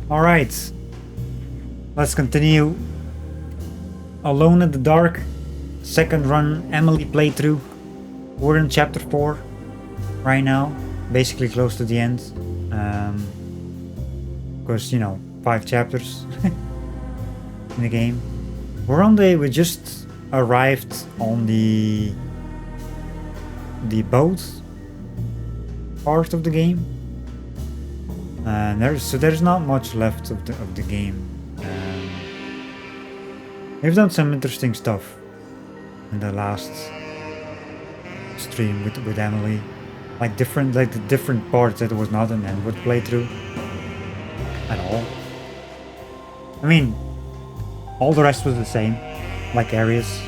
Alright, let's continue. Alone in the Dark, second run Emily playthrough. We're in chapter 4 right now, basically close to the end. Because, 5 chapters in the game. We just arrived on the boat part of the game. And there's not much left of the game. We've done some interesting stuff in the last stream with Emily, like the different parts that was not an N-word playthrough at all. I mean, all the rest was the same, like areas.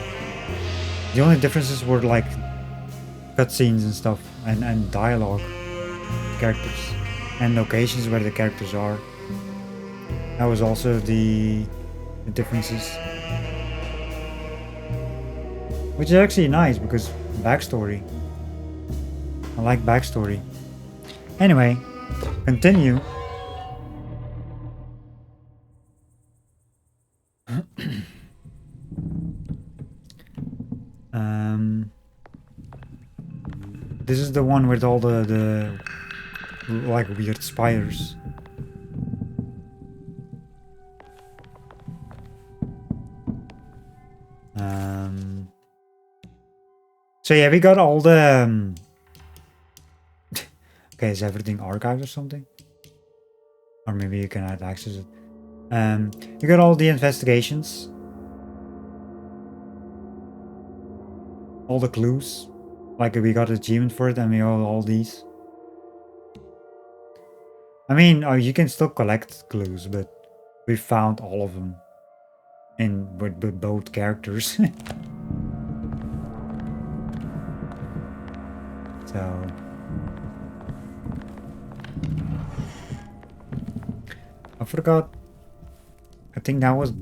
The only differences were like cutscenes and stuff, and dialogue, characters, and locations where the characters are. That was also the differences. Which is actually nice because backstory. I like backstory. Anyway, continue. This is the one with all the like weird spiders. So yeah, we got all the okay, is everything archived or something? Or maybe you cannot access it. You got all the investigations. All the clues. Like we got achievement for it and we got all these. I mean, you can still collect clues, but we found all of them with both characters. So I forgot. I think that was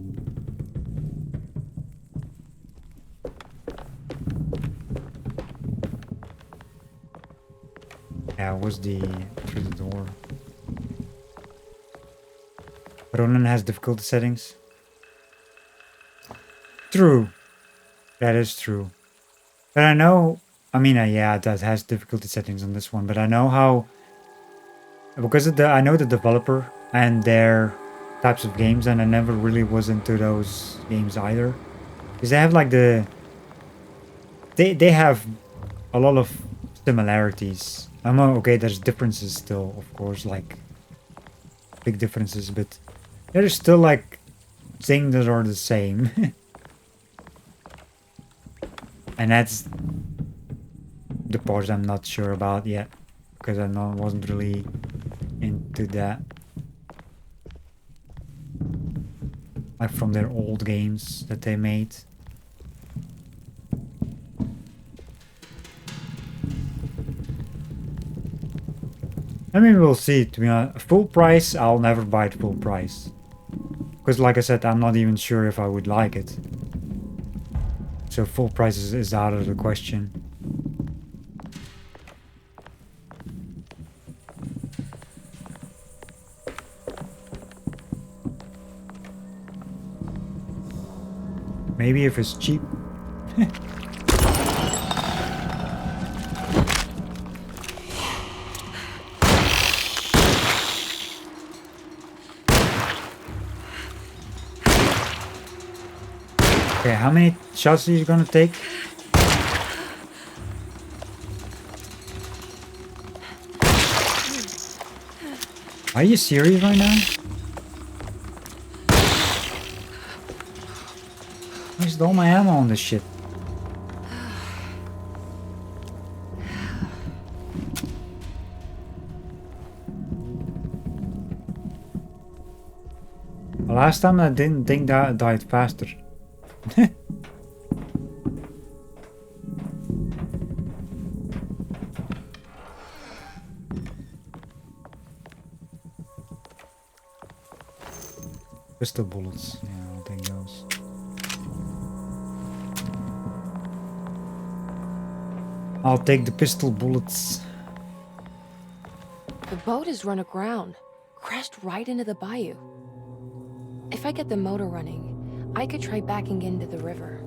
the through the door. Ronan has difficulty settings. True. That is true. But I know, I mean, yeah, that has difficulty settings on this one, but I know how, because I know the developer and their types of games, and I never really was into those games either. Because they have like they have a lot of similarities. I know, okay, there's differences still, of course, like big differences, but there's still like things that are the same. And that's the part I'm not sure about yet, because I wasn't really into that. Like from their old games that they made. I mean, we'll see. To be honest, full price, I'll never buy it full price. Because like I said, I'm not even sure if I would like it. So full price is out of the question. Maybe if it's cheap. Okay, how many shots are you gonna take? Are you serious right now? I wasted all my ammo on this shit. Last time I didn't think that I died faster. Pistol bullets. Yeah, I'll take those. I'll take the pistol bullets. The boat is run aground. crashed right into the bayou. If I get the motor running, I could try backing into the river.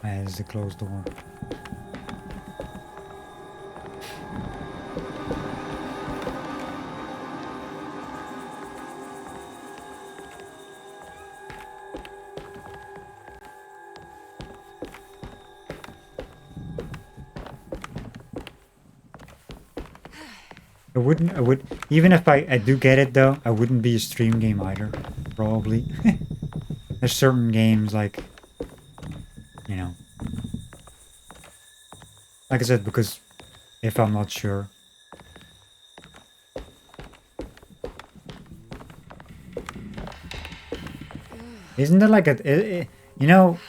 There's the closed door. I would, even if I do get it though, I wouldn't be a stream game either, probably. There's certain games like, you know, like I said, because if I'm not sure. Isn't there like you know,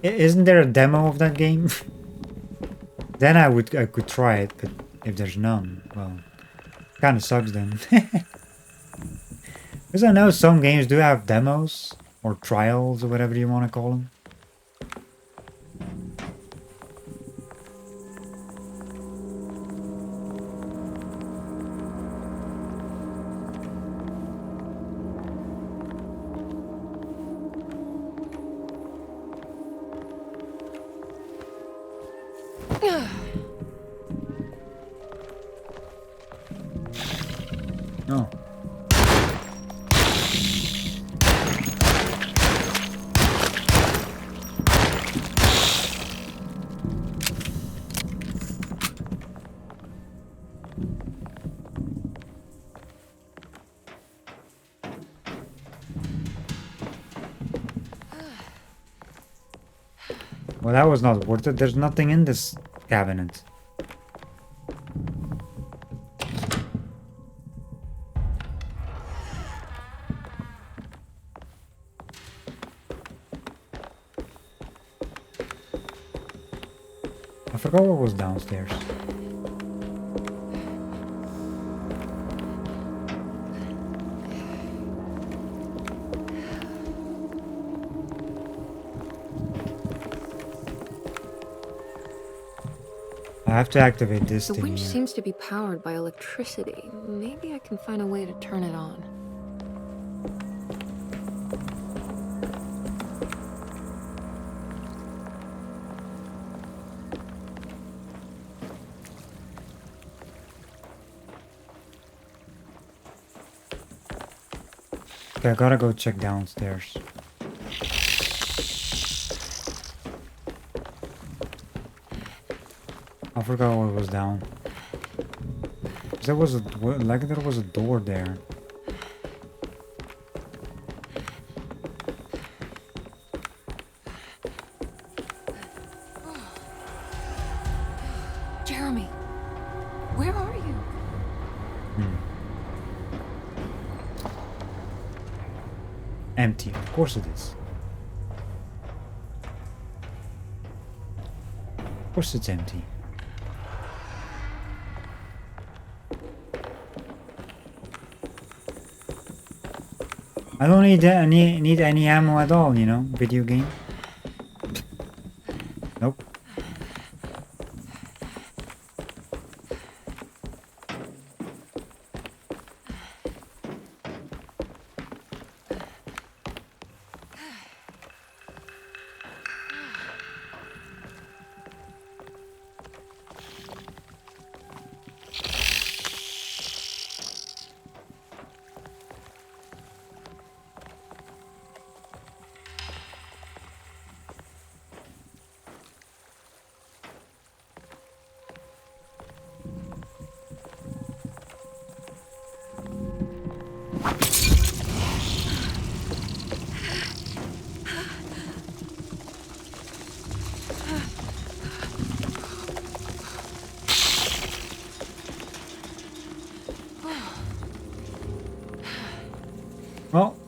isn't there a demo of that game? Then I could try it, but if there's none, well, kind of sucks then. Because I know some games do have demos or trials or whatever you want to call them. No. Well, that was not worth it. There's nothing in this cabinet. I forgot what was downstairs. I have to activate this The thing winch here. seems to be powered by electricity. Maybe I can find a way to turn it on. Okay, I gotta go check downstairs. I forgot what was down. There was there was a door there. Jeremy, where are you? Empty. Of course it is. Of course it's empty. I don't need any ammo at all, you know, video game. Nope.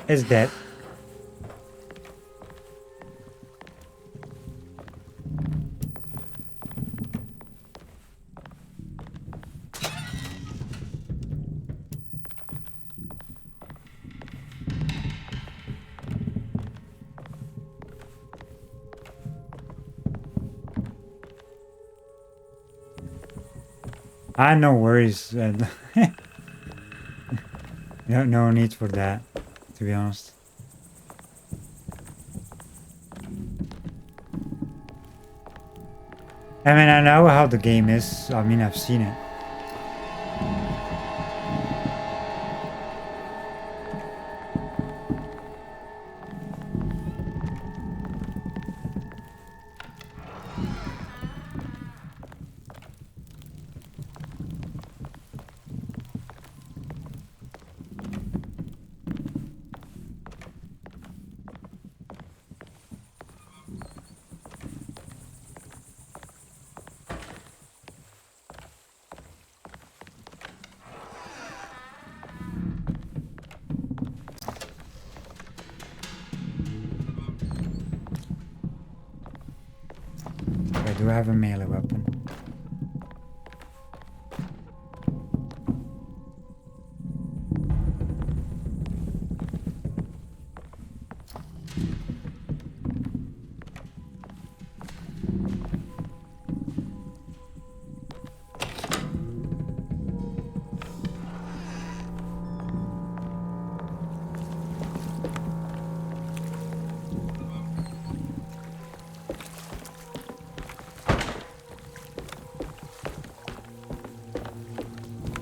is dead. No worries. No need for that, to be honest. I mean, I know how the game is. I mean, I've seen it. I do have a melee weapon.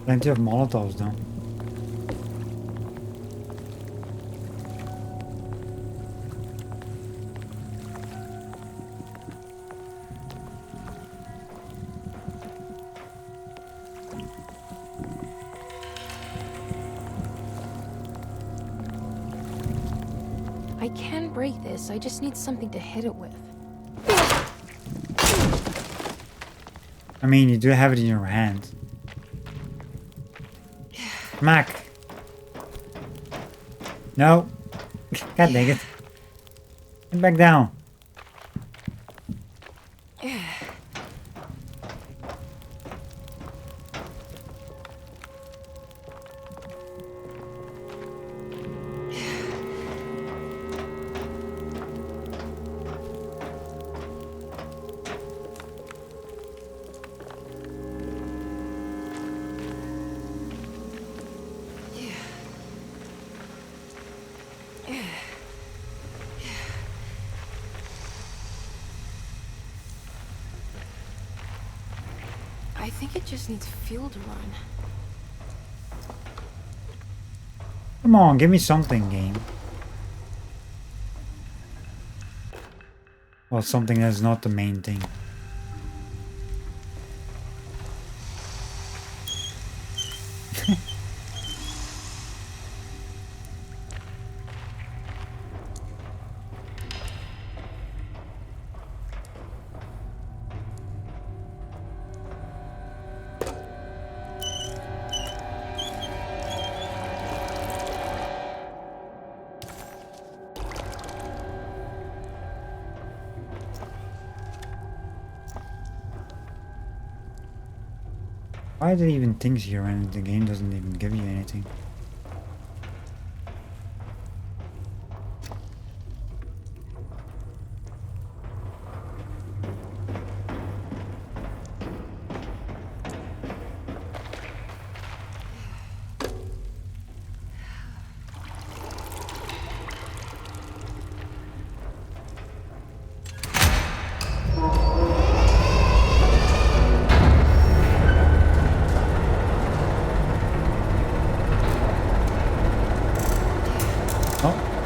Plenty of Molotovs though. I can break this, I just need something to hit it with. I mean, you do have it in your hand. Mac. No. God dang it. Get back down. I think it just needs fuel to run. Come on, give me something, game. Well, something that's not the main thing. Why are there even things here when the game doesn't even give you anything?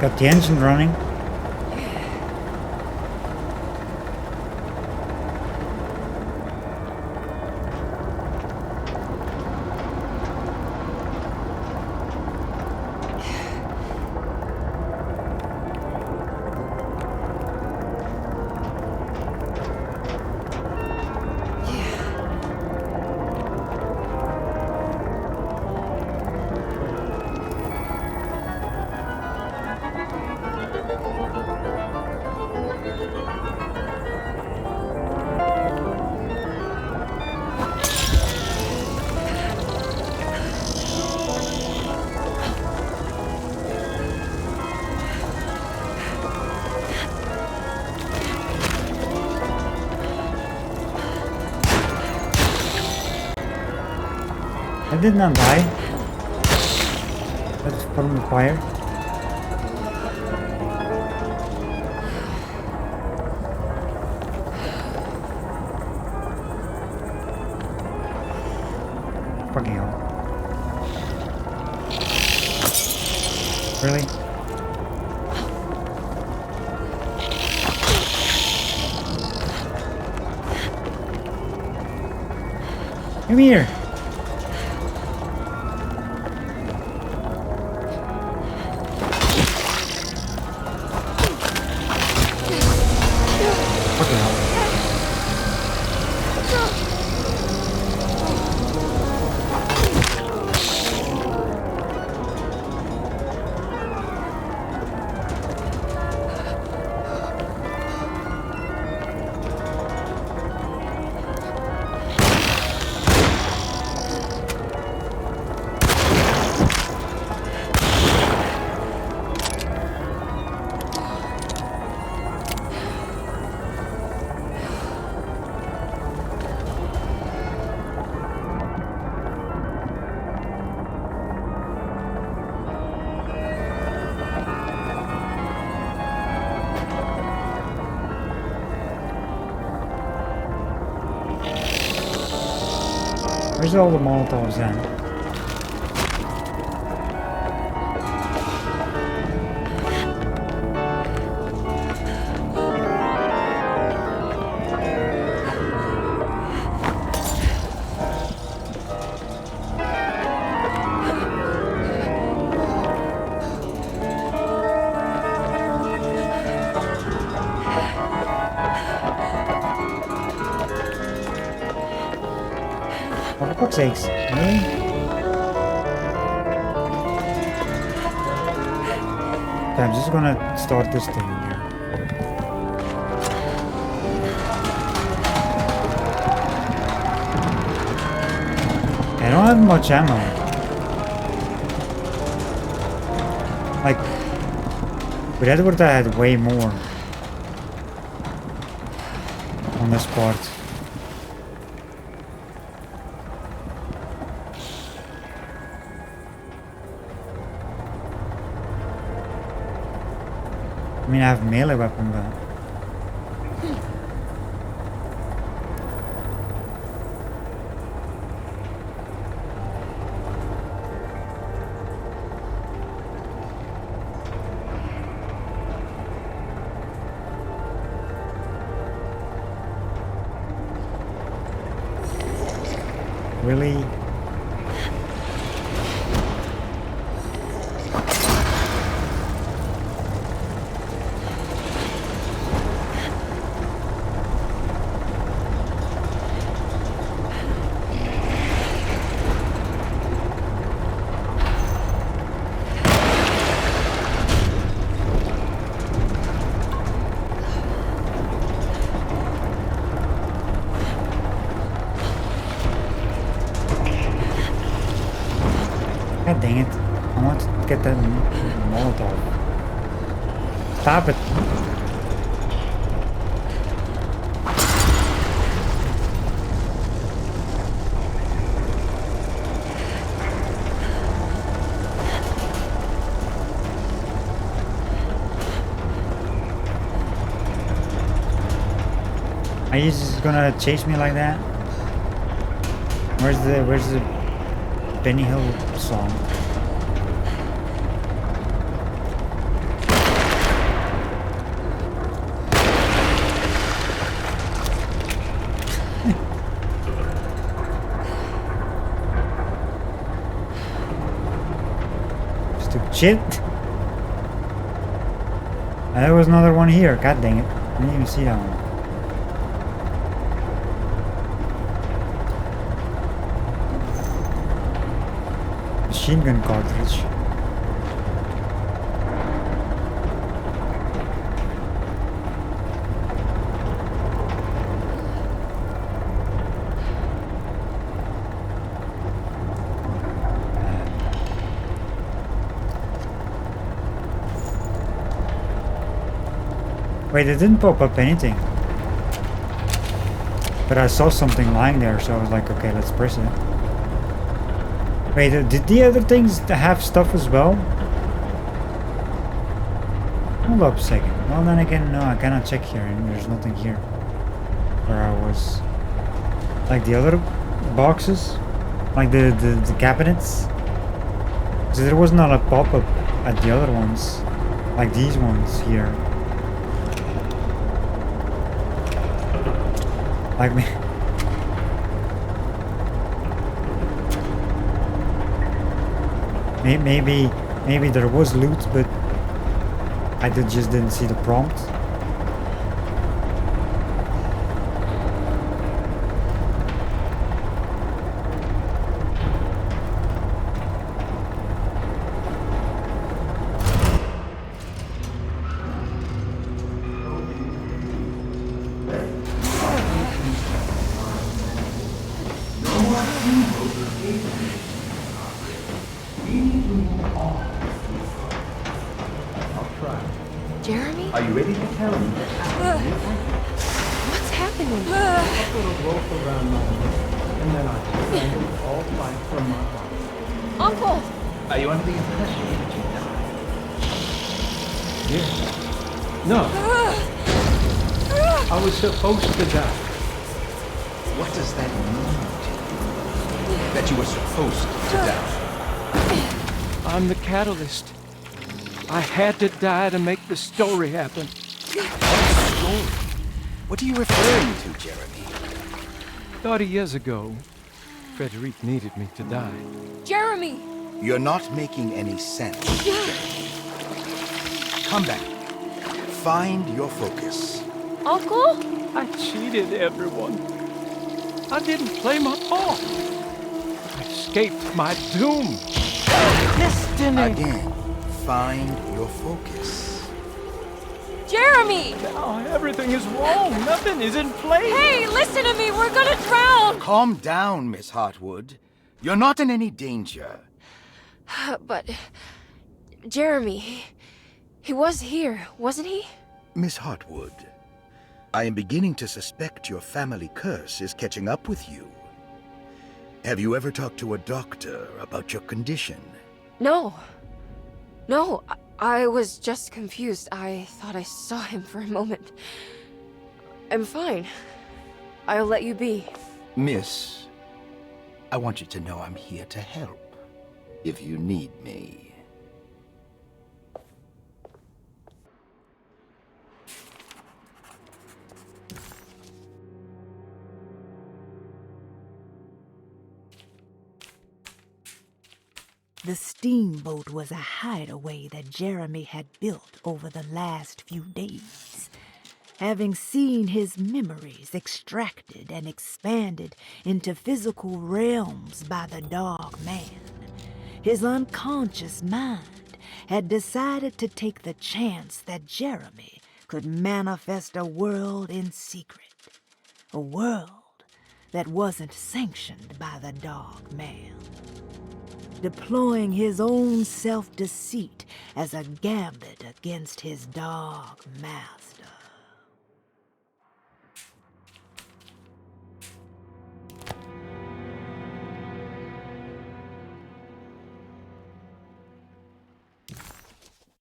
Got the engine running. I did not die. Let's from the fire. Fucking hell. Really? Come here. Fucking hell. Where's all the Molotovs then? For fuck's sakes, really? Okay, I'm just gonna start this thing here. I don't have much ammo. Like, with Edward I had way more on this part. I mean, I have a melee weapon, but... Really? God dang it. I want to get that Molotov. Stop it. Are you just gonna chase me like that? Where's the Benny Hill song? Stupid shit. There was another one here. God dang it. I didn't even see that one. Machine gun cartridge. Wait, it didn't pop up anything. But I saw something lying there, so I was like, okay, let's press it. Wait, did the other things have stuff as well? Hold up a second. Well, then again, no, I cannot check here, and there's nothing here where I was. Like the other boxes, like the cabinets. So there was not a pop-up at the other ones, like these ones here. Like me. Maybe there was loot, but I just didn't see the prompt. Jeremy? Are you ready to tell me? What's happening? A little rope around my neck, and then I strangled all life from my body. Uncle! Are you under the impression that you died? Yes. No. I was supposed to die. What does that mean to you? That you were supposed to die? I'm the catalyst. I had to die to make the story happen. What story? What are you referring to, Jeremy? 30 years ago, Frederic needed me to die. Jeremy! You're not making any sense, Jeremy. Come back. Find your focus. Uncle? I cheated everyone. I didn't play my part. I escaped my doom. Destiny! Again, find your focus. Jeremy! Now everything is wrong. Nothing is in place. Hey, listen to me! We're gonna drown! Calm down, Miss Hartwood. You're not in any danger. But... Jeremy... He was here, wasn't he? Miss Hartwood, I am beginning to suspect your family curse is catching up with you. Have you ever talked to a doctor about your condition? No. No, I was just confused. I thought I saw him for a moment. I'm fine. I'll let you be. Miss, I want you to know I'm here to help, if you need me. The steamboat was a hideaway that Jeremy had built over the last few days. Having seen his memories extracted and expanded into physical realms by the Dark Man, his unconscious mind had decided to take the chance that Jeremy could manifest a world in secret. A world that wasn't sanctioned by the Dark Man. Deploying his own self-deceit as a gambit against his Dark Master.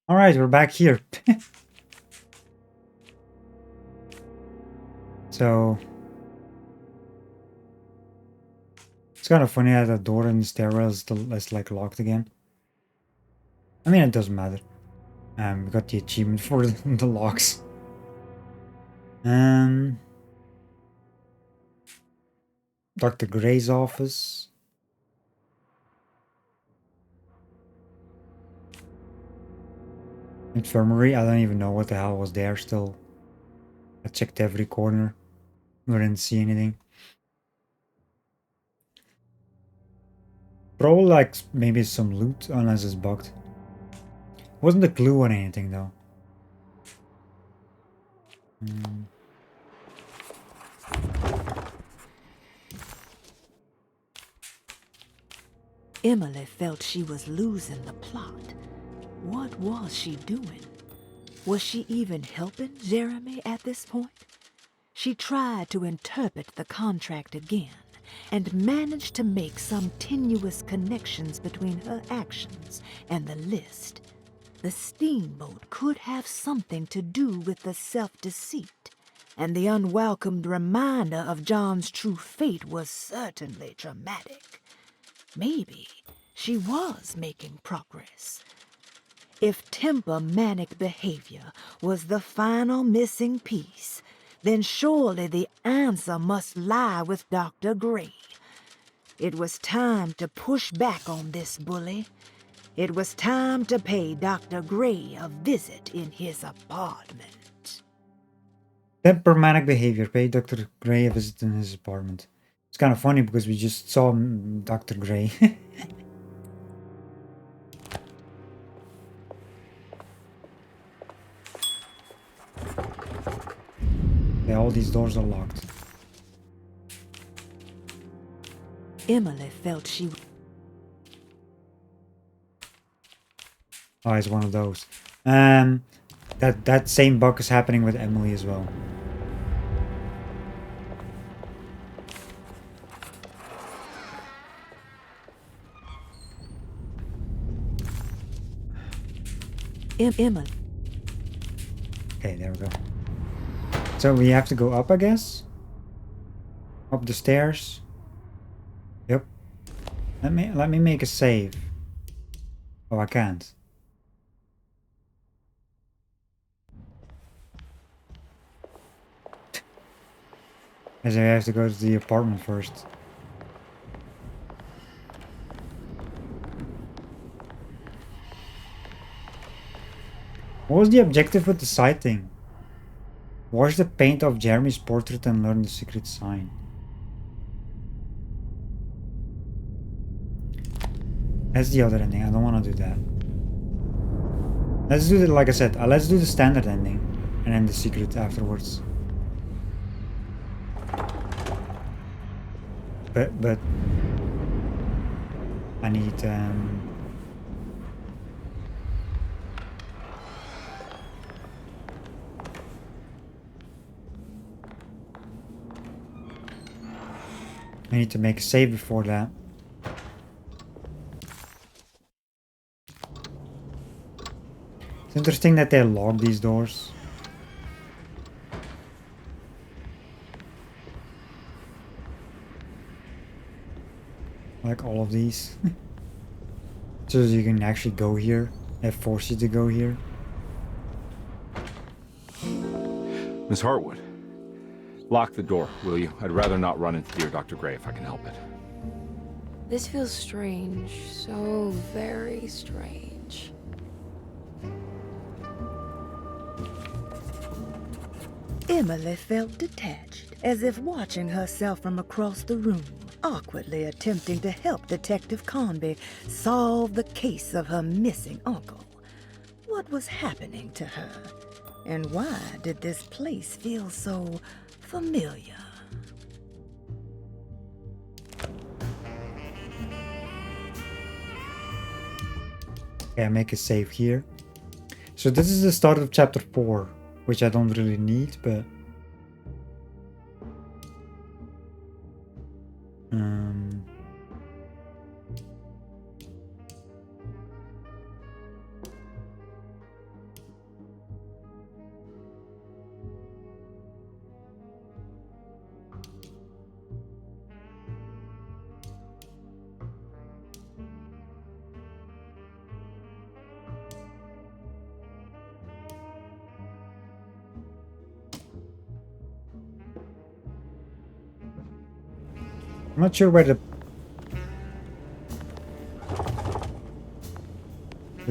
All right, we're back here. So it's kind of funny that the door in the stairwell is like locked again. I mean, it doesn't matter. We got the achievement for the locks. Dr. Gray's office. Infirmary. I don't even know what the hell was there still. I checked every corner. I didn't see anything. Probably like maybe some loot, unless it's bugged. Wasn't a clue on anything though. Emily felt she was losing the plot. What was she doing? Was she even helping Jeremy at this point? She tried to interpret the contract again and managed to make some tenuous connections between her actions and the list. The steamboat could have something to do with the self-deceit, and the unwelcomed reminder of John's true fate was certainly traumatic. Maybe she was making progress. If temper-manic behavior was the final missing piece, then surely the answer must lie with Dr. Gray. It was time to push back on this bully. It was time to pay Dr. Gray a visit in his apartment. Temperamental behavior. Pay Dr. Gray a visit in his apartment. It's kind of funny because we just saw Dr. Gray. Yeah, all these doors are locked. Emily felt she... Oh, it's one of those. That same bug is happening with Emily as well. Emily. Okay, there we go. So we have to go up, I guess? Up the stairs? Yep. Let me make a save. Oh, I can't. As I have to go to the apartment first. What was the objective with the sighting? Wash the paint off Jeremy's portrait and learn the secret sign. That's the other ending. I don't want to do that. Let's do the, like I said, let's do the standard ending and then the secret afterwards. But I need I need to make a save before that. It's interesting that they lock these doors. Like all of these. So you can actually go here. They force you to go here. Miss Hartwood, lock the door, will you? I'd rather not run into dear Dr. Gray if I can help it. This feels strange. So very strange. Emily felt detached, as if watching herself from across the room, awkwardly attempting to help Detective Conby solve the case of her missing uncle. What was happening to her? And why did this place feel so familiar? Okay, I make a save here. So this is the start of chapter 4, which I don't really need, but I'm not sure where the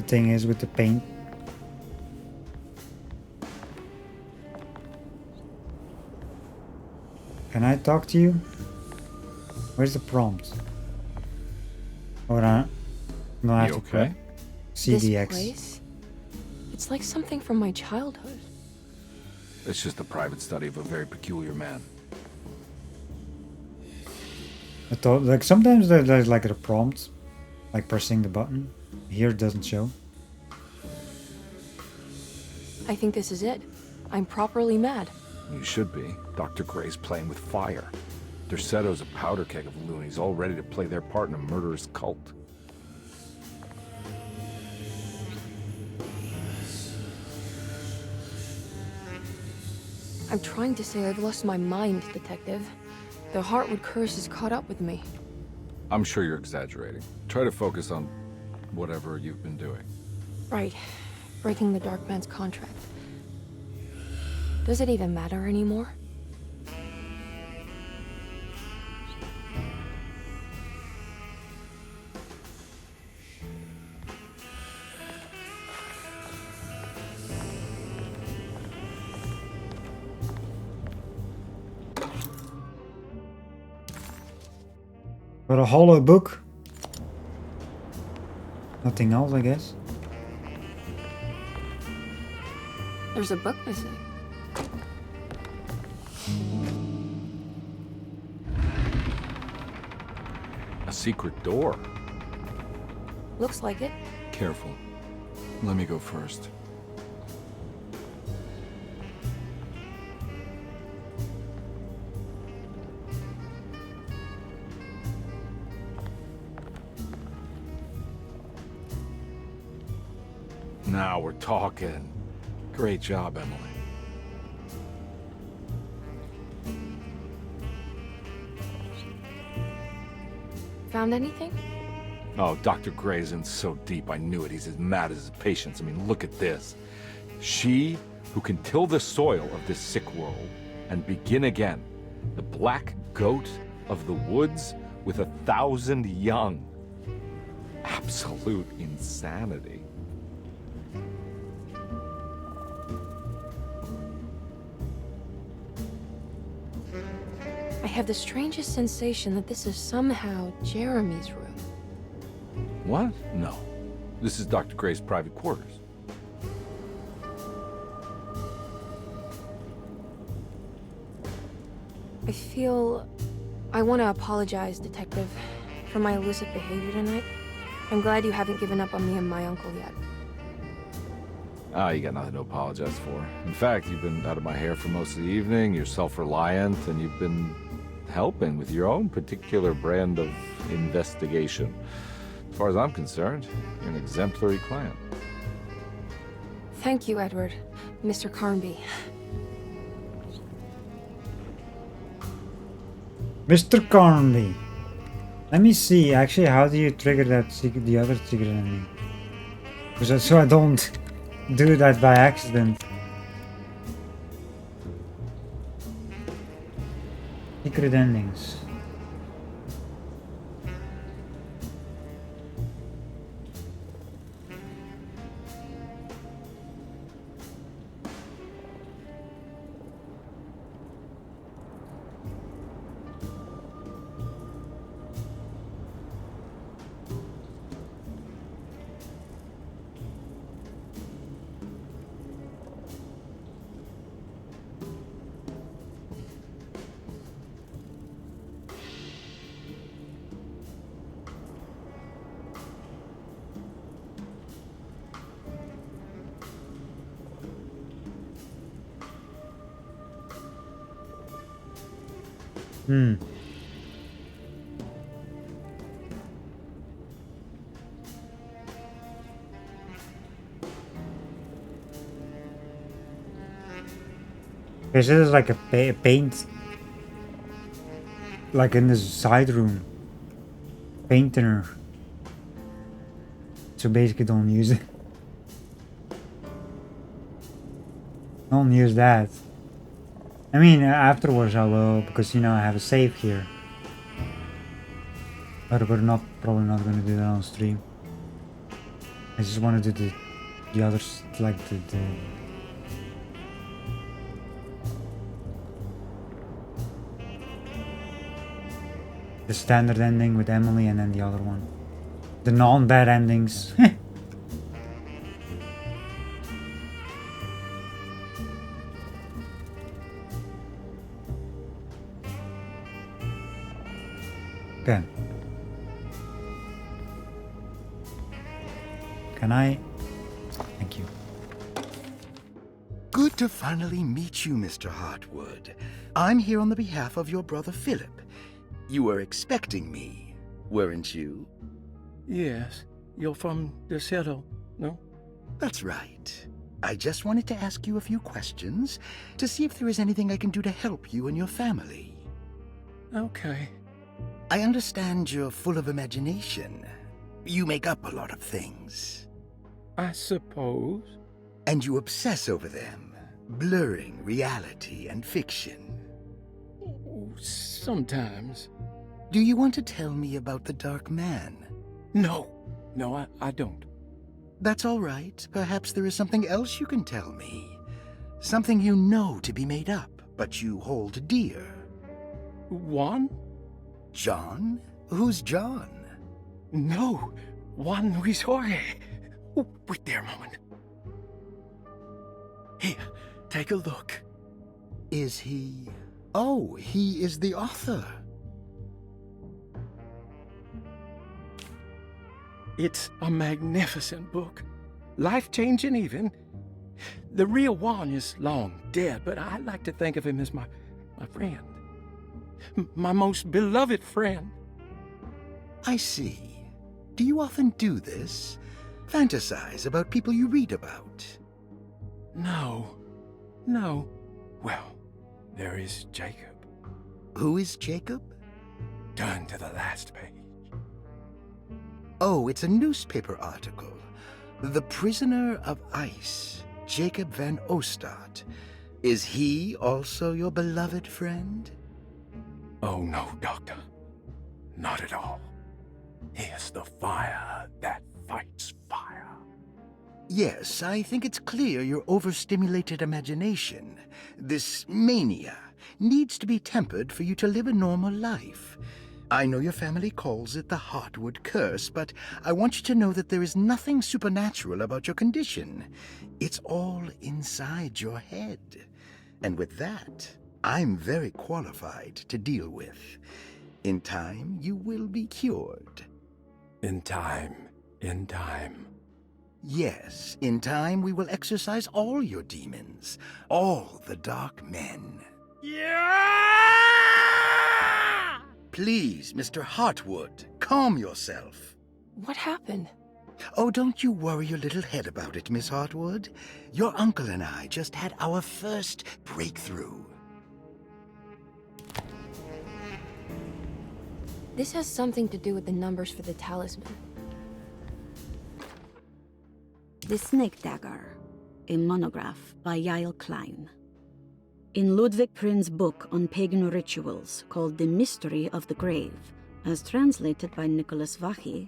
thing is with the paint. Can I talk to you? Where's the prompt? Or no, I have You to okay? CDX. This place? It's like something from my childhood. It's just a private study of a very peculiar man. I thought, like, sometimes there's like a prompt, like pressing the button. Here it doesn't show. I think this is it. I'm properly mad. You should be. Dr. Gray's playing with fire. Derceto's a powder keg of loonies, all ready to play their part in a murderous cult. I'm trying to say I've lost my mind, Detective. The Heartwood curse has caught up with me. I'm sure you're exaggerating. Try to focus on whatever you've been doing. Right. Breaking the Dark Man's contract. Does it even matter anymore? Got a hollow book. Nothing else, I guess. There's a book missing. A secret door. Looks like it. Careful. Let me go first. Now we're talking. Great job, Emily. Found anything? Oh, Dr. Gray's in so deep, I knew it. He's as mad as his patients. I mean, look at this. She who can till the soil of this sick world and begin again. The black goat of the woods with 1,000 young. Absolute insanity. I have the strangest sensation that this is somehow Jeremy's room. What? No. This is Dr. Gray's private quarters. I feel... I want to apologize, Detective, for my elusive behavior tonight. I'm glad you haven't given up on me and my uncle yet. Ah, you got nothing to apologize for. In fact, you've been out of my hair for most of the evening, you're self-reliant, and you've been helping with your own particular brand of investigation. As far as I'm concerned, you're an exemplary client. Thank you, Edward. Mr. Carnby. Mr. Carnby. Let me see, actually, how do you trigger that the other secret ending? Because so I don't do that by accident. Secret endings. This is like a paint, like in this side room, paint thinner. So basically don't use it. Don't use that. I mean, afterwards I will, because you know I have a save here. But we're probably not gonna do that on stream. I just want to do the others, like the standard ending with Emily, and then the other one. The non-bad endings. Okay. Can I? Thank you. Good to finally meet you, Mr. Hartwood. I'm here on the behalf of your brother Philip. You were expecting me, weren't you? Yes, you're from the city, no? That's right. I just wanted to ask you a few questions to see if there is anything I can do to help you and your family. Okay. I understand you're full of imagination. You make up a lot of things. I suppose. And you obsess over them, blurring reality and fiction. Oh, sometimes. Do you want to tell me about the Dark Man? No, I don't. That's all right. Perhaps there is something else you can tell me. Something you know to be made up, but you hold dear. Juan? John? Who's John? No, Juan Luis Jorge. Oh, wait there a moment. Here, take a look. Is he... Oh, he is the author. It's a magnificent book. Life-changing even. The real Juan is long dead, but I like to think of him as my friend. My most beloved friend. I see. Do you often do this? Fantasize about people you read about? No. Well, there is Jacob. Who is Jacob? Turn to the last page. Oh, it's a newspaper article. The Prisoner of Ice, Jacob van Ostad. Is he also your beloved friend? Oh no, Doctor. Not at all. He is the fire that fights fire. Yes, I think it's clear your overstimulated imagination, this mania, needs to be tempered for you to live a normal life. I know your family calls it the Hartwood curse, but I want you to know that there is nothing supernatural about your condition. It's all inside your head. And with that, I'm very qualified to deal with. In time, you will be cured. In time. Yes, in time we will exorcise all your demons, all the dark men. Yeah! Please, Mr. Hartwood, calm yourself. What happened? Oh, don't you worry your little head about it, Miss Hartwood. Your uncle and I just had our first breakthrough. This has something to do with the numbers for the talisman. The Snake Dagger, a monograph by Yael Klein. In Ludwig Prin's book on pagan rituals called The Mystery of the Grave, as translated by Nicholas Vachy,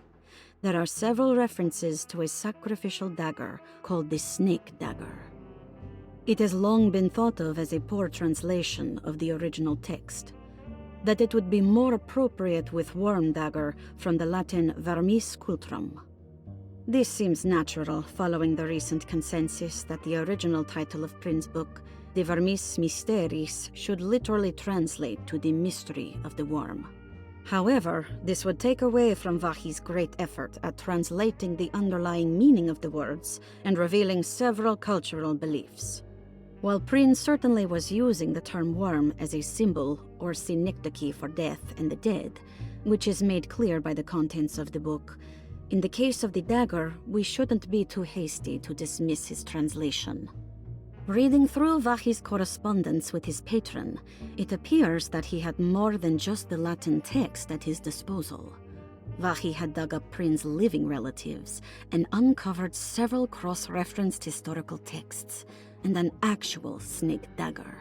there are several references to a sacrificial dagger called the Snake Dagger. It has long been thought of as a poor translation of the original text, that it would be more appropriate with worm dagger from the Latin vermis cultrum. This seems natural following the recent consensus that the original title of Prin's book, De Vermis Mysteris, should literally translate to the mystery of the worm. However, this would take away from Vachy's great effort at translating the underlying meaning of the words and revealing several cultural beliefs. While Prin certainly was using the term worm as a symbol or synecdoche for death and the dead, which is made clear by the contents of the book, in the case of the dagger, we shouldn't be too hasty to dismiss his translation. Reading through Vachy's correspondence with his patron, it appears that he had more than just the Latin text at his disposal. Vachy had dug up Prin's living relatives and uncovered several cross-referenced historical texts and an actual snake dagger.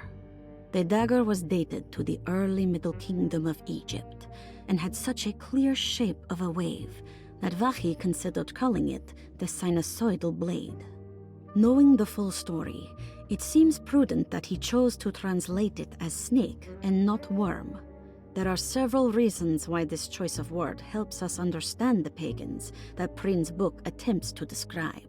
The dagger was dated to the early Middle Kingdom of Egypt and had such a clear shape of a wave that Vachy considered calling it the sinusoidal blade. Knowing the full story, it seems prudent that he chose to translate it as snake and not worm. There are several reasons why this choice of word helps us understand the pagans that Prin's book attempts to describe.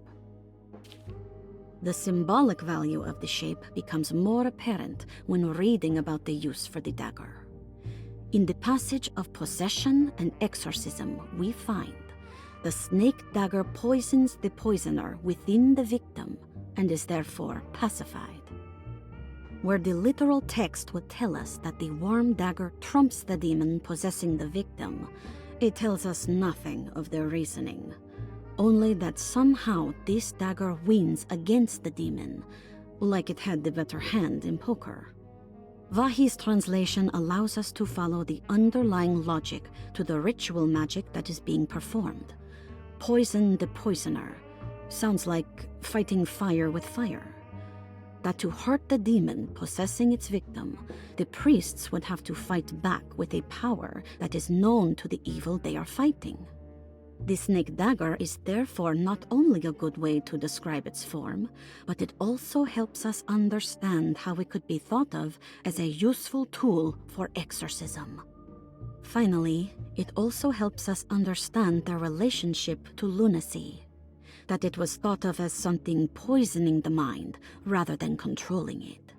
The symbolic value of the shape becomes more apparent when reading about the use for the dagger. In the passage of possession and exorcism, we find the snake dagger poisons the poisoner within the victim and is therefore pacified. where the literal text would tell us that the worm dagger trumps the demon possessing the victim, it tells us nothing of their reasoning. Only that somehow this dagger wins against the demon, like it had the better hand in poker. Vahi's translation allows us to follow the underlying logic to the ritual magic that is being performed. Poison the poisoner. Sounds like fighting fire with fire. That to hurt the demon possessing its victim, the priests would have to fight back with a power that is known to the evil they are fighting. The snake dagger is therefore not only a good way to describe its form, but it also helps us understand how it could be thought of as a useful tool for exorcism. Finally, it also helps us understand their relationship to lunacy, that it was thought of as something poisoning the mind rather than controlling it.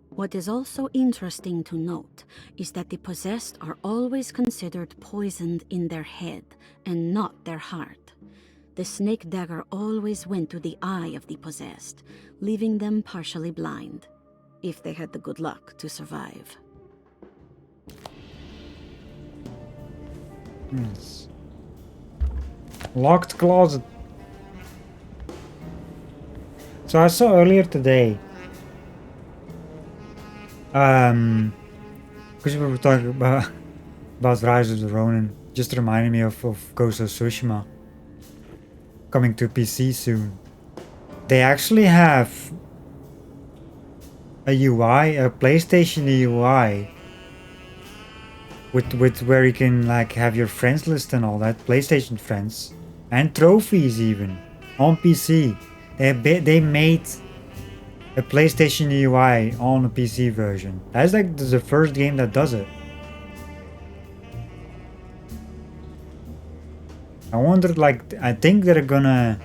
What is also interesting to note is that the possessed are always considered poisoned in their head and not their heart. The snake dagger always went to the eye of the possessed, leaving them partially blind, if they had the good luck to survive. Yes. Locked closet. So I saw earlier today, because we were talking about Rise of the Ronin, just reminded me of Ghost of Tsushima coming to PC soon. They actually have a UI, a PlayStation UI, with where you can like have your friends list and all that, PlayStation friends, and trophies even on PC. They made a PlayStation UI on a PC version. That's like the first game that does it. I wonder, like, I think they're gonna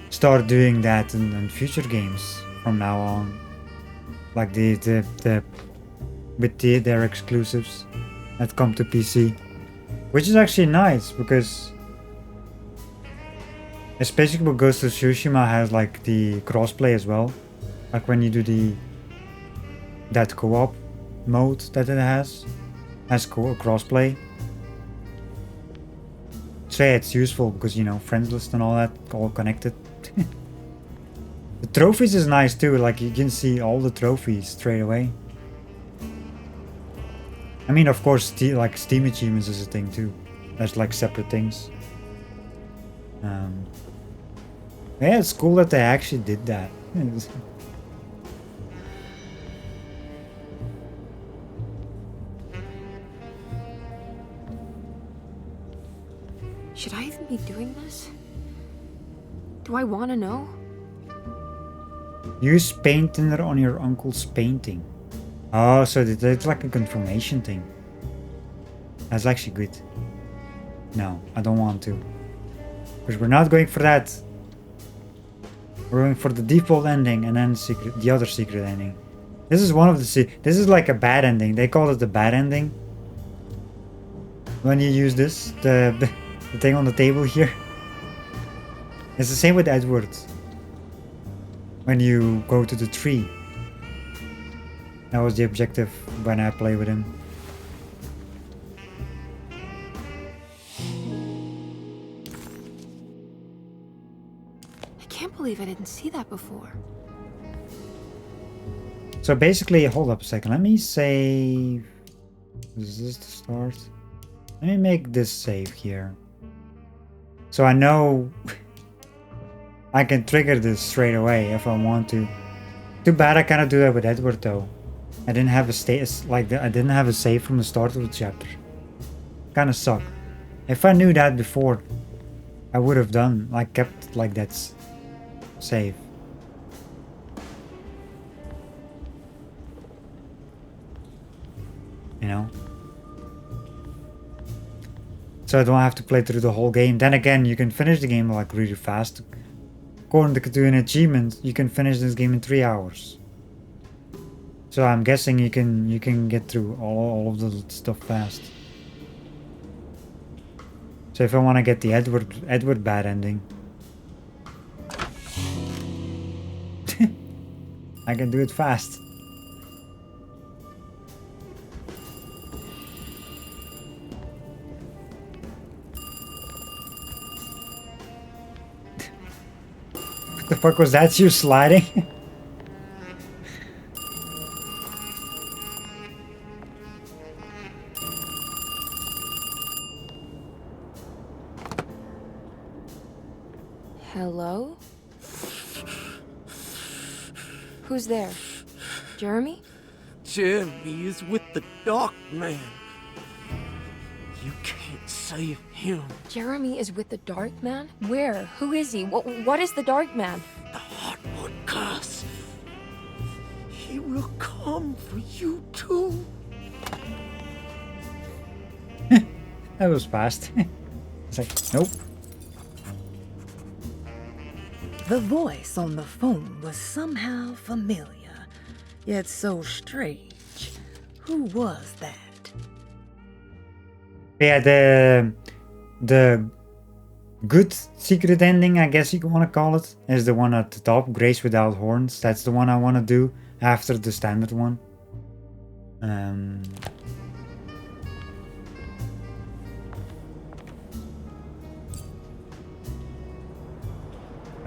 start doing that in future games from now on. Like their exclusives that come to PC, which is actually nice because especially Ghost of Tsushima has like the crossplay as well. Like when you do that co-op mode that it has crossplay. So yeah, it's useful because, you know, friends list and all that, all connected. The trophies is nice too, like you can see all the trophies straight away. I mean, of course, like Steam achievements is a thing too. There's like separate things. Yeah, it's cool that they actually did that. Should I even be doing this? Do I want to know? Use paint thinner on your uncle's painting. Oh, so it's like a confirmation thing. That's actually good. No, I don't want to. Because we're not going for that. We're going for the default ending and then the other secret ending. This is one of the this is like a bad ending. They call it the bad ending. When you use this, the thing on the table here. It's the same with Edward. When you go to the tree. That was the objective when I play with him. I can't believe I didn't see that before. So basically, hold up a second. Let me save. Is this the start? Let me make this save here. So I know I can trigger this straight away if I want to. Too bad I cannot do that with Edward though. I didn't have a I didn't have a save from the start of the chapter. Kinda suck. If I knew that before, I would have done kept like that save. You know? So I don't have to play through the whole game. Then again, you can finish the game like really fast. According to an achievement, you can finish this game in 3 hours. So I'm guessing you can get through all of the stuff fast. So if I want to get the Edward bad ending, I can do it fast. The fuck was that? You sliding? Hello? Who's there? Jeremy? Jeremy is with the Dark Man. You can't save him. Jeremy is with the Dark Man? Where? Who is he? What is the Dark Man? The Heartwood curse. He will come for you too. That was fast. It's like, nope. The voice on the phone was somehow familiar, yet so strange. Who was that? Yeah, the good secret ending, I guess you want to call it, is the one at the top, Grace Without Horns. That's the one I want to do after the standard one.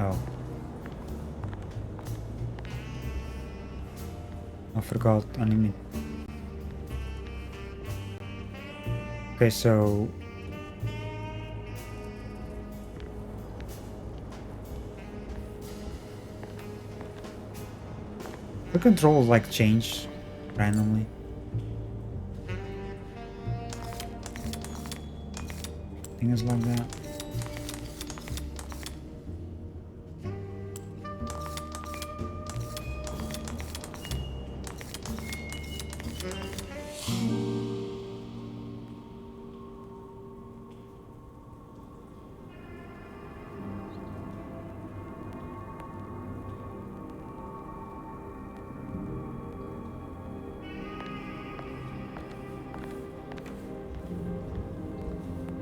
Oh. I forgot. Okay, so the controls like change randomly. Things like that.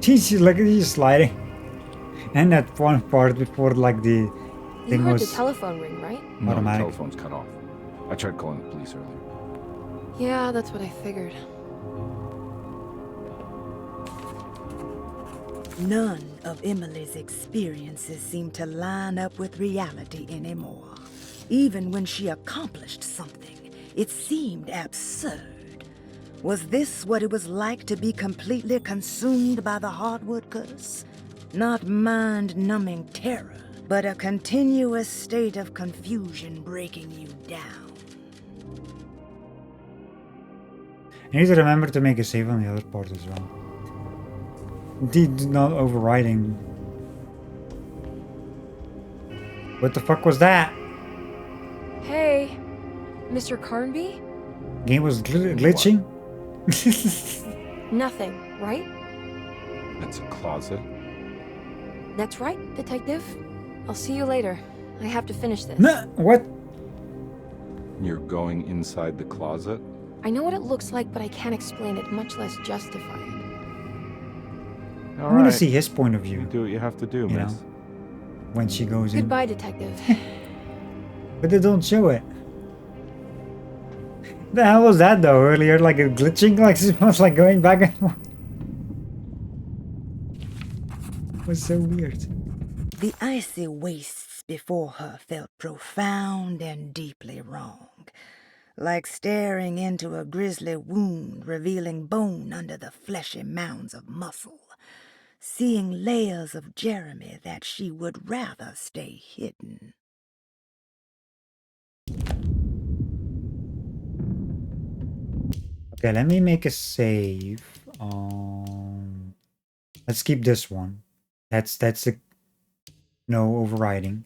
Jeez, look at you sliding. And that one part before, like, the You thing heard was the telephone ring, right? No, the automatic. telephone's cut off. I tried calling the police earlier. Yeah, that's what I figured. None of Emily's experiences seemed to line up with reality anymore. Even when she accomplished something, it seemed absurd. Was this what it was like to be completely consumed by the Hardwood curse? Not mind-numbing terror, but a continuous state of confusion breaking you down. I need to remember to make a save on the other part as well. Indeed, not overriding. What the fuck was that? Hey, Mr. Carnby? Game was glitching? Nothing, right? That's a closet. That's right, Detective. I'll see you later. I have to finish this. Nah, what? You're going inside the closet? I know what it looks like, but I can't explain it, much less justify it. I want to see his point of You view, do what you have to do, you miss. know, when she goes in. Goodbye, Detective. But they don't show it. The hell was that though? Earlier, like a glitching, like it was like going back and forth. It was so weird. The icy wastes before her felt profound and deeply wrong, like staring into a grisly wound revealing bone under the fleshy mounds of muscle, seeing layers of Jeremy that she would rather stay hidden. Okay, let me make a save. Let's keep this one. That's a no overriding.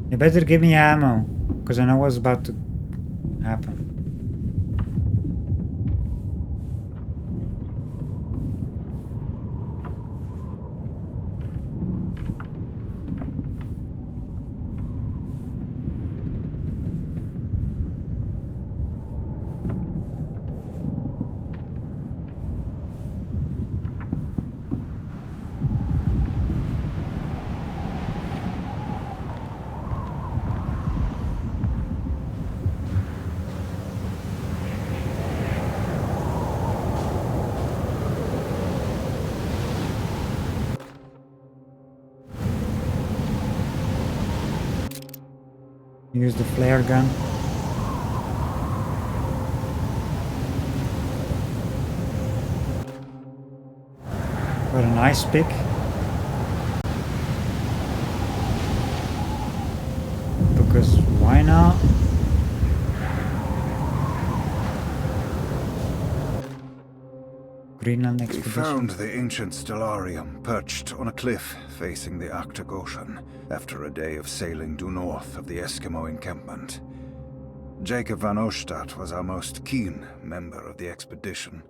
You better give me ammo, because I know what's about to happen. Use the flare gun. Got a nice pick. Because why not? Greenland We expedition. found the ancient stellarium perched on a cliff facing the Arctic Ocean after a day of sailing due north of the Eskimo encampment. Jacob van Oostad was our most keen member of the expedition.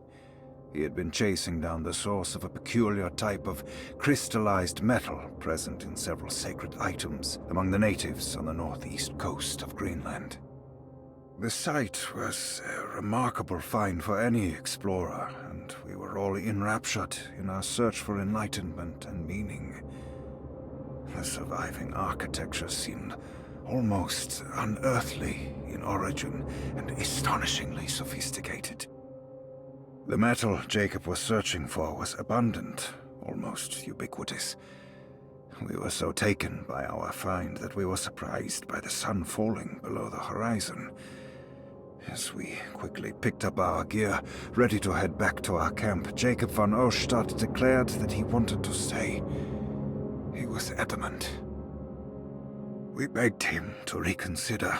He had been chasing down the source of a peculiar type of crystallized metal present in several sacred items among the natives on the northeast coast of Greenland. The site was a remarkable find for any explorer, and we were all enraptured in our search for enlightenment and meaning. The surviving architecture seemed almost unearthly in origin and astonishingly sophisticated. The metal Jacob was searching for was abundant, almost ubiquitous. We were so taken by our find that we were surprised by the sun falling below the horizon. As we quickly picked up our gear, ready to head back to our camp, Jacob van Oostad declared that he wanted to stay. He was adamant. We begged him to reconsider.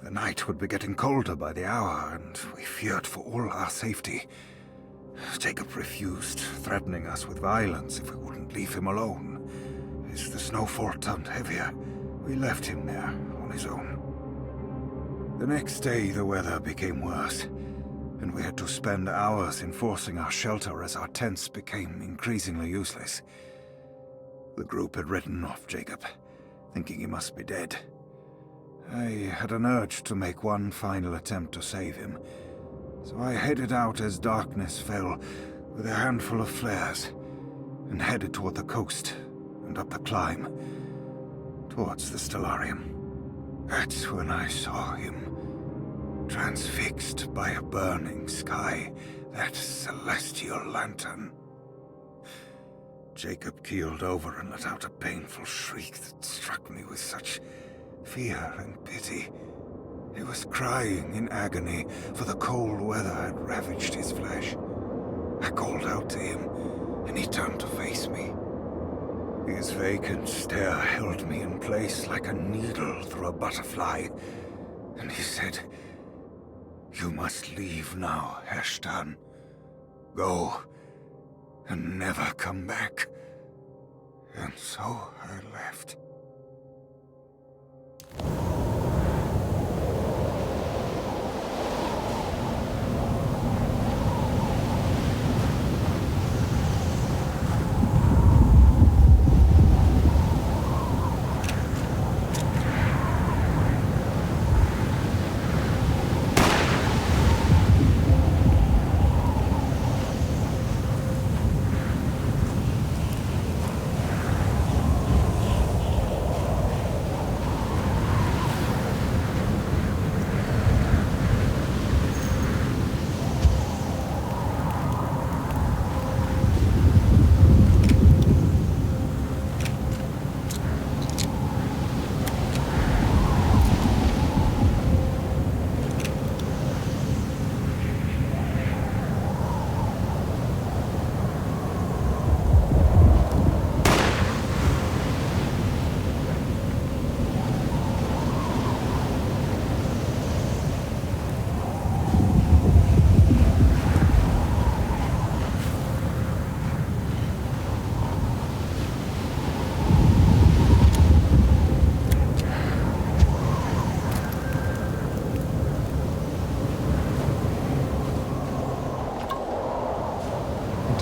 The night would be getting colder by the hour, and we feared for all our safety. Jacob refused, threatening us with violence if we wouldn't leave him alone. As the snowfall turned heavier, we left him there on his own. The next day, the weather became worse, and we had to spend hours enforcing our shelter as our tents became increasingly useless. The group had written off Jacob, thinking he must be dead. I had an urge to make one final attempt to save him, so I headed out as darkness fell with a handful of flares and headed toward the coast and up the climb towards the stellarium. That's when I saw him, transfixed by a burning sky, that celestial lantern. Jacob keeled over and let out a painful shriek that struck me with such fear and pity. He was crying in agony, for the cold weather had ravaged his flesh. I called out to him, and he turned to face me. His vacant stare held me in place like a needle through a butterfly, and he said, "You must leave now, Herstan. Go, and never come back." And so I left.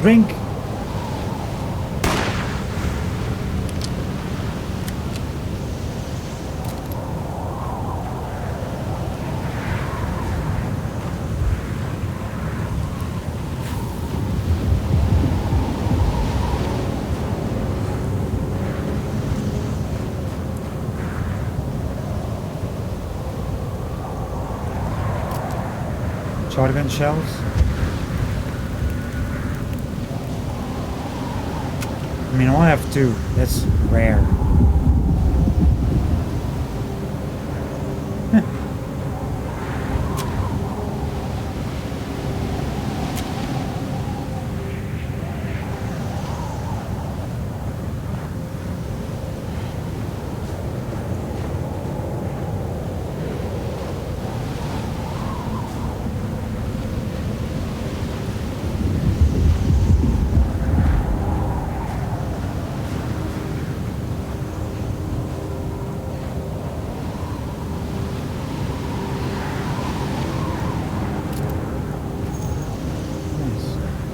Drink. Shotgun shells. I mean, I only have two. That's rare.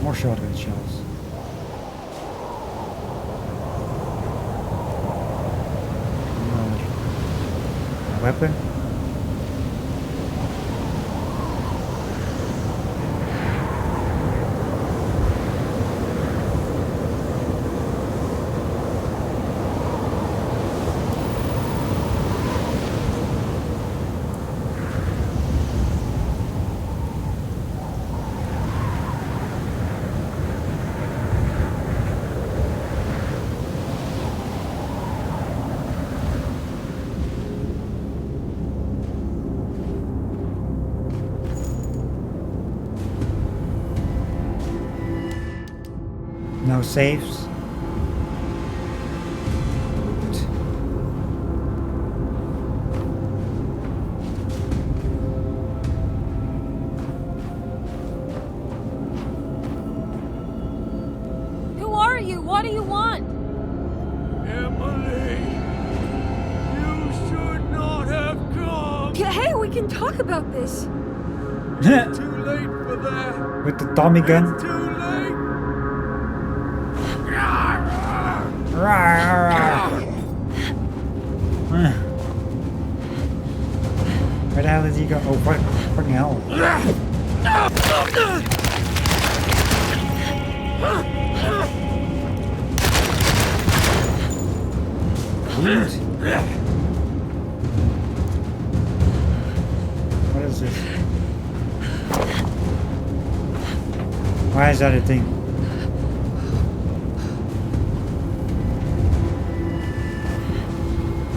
More shotgun shells. A weapon? No saves. Who are you? What do you want? Emily, you should not have come. Hey, we can talk about this. Too late for that. With the Tommy gun. It's too late. Where the hell did he go? Oh, fucking hell. Weird. What is this? Why is that a thing?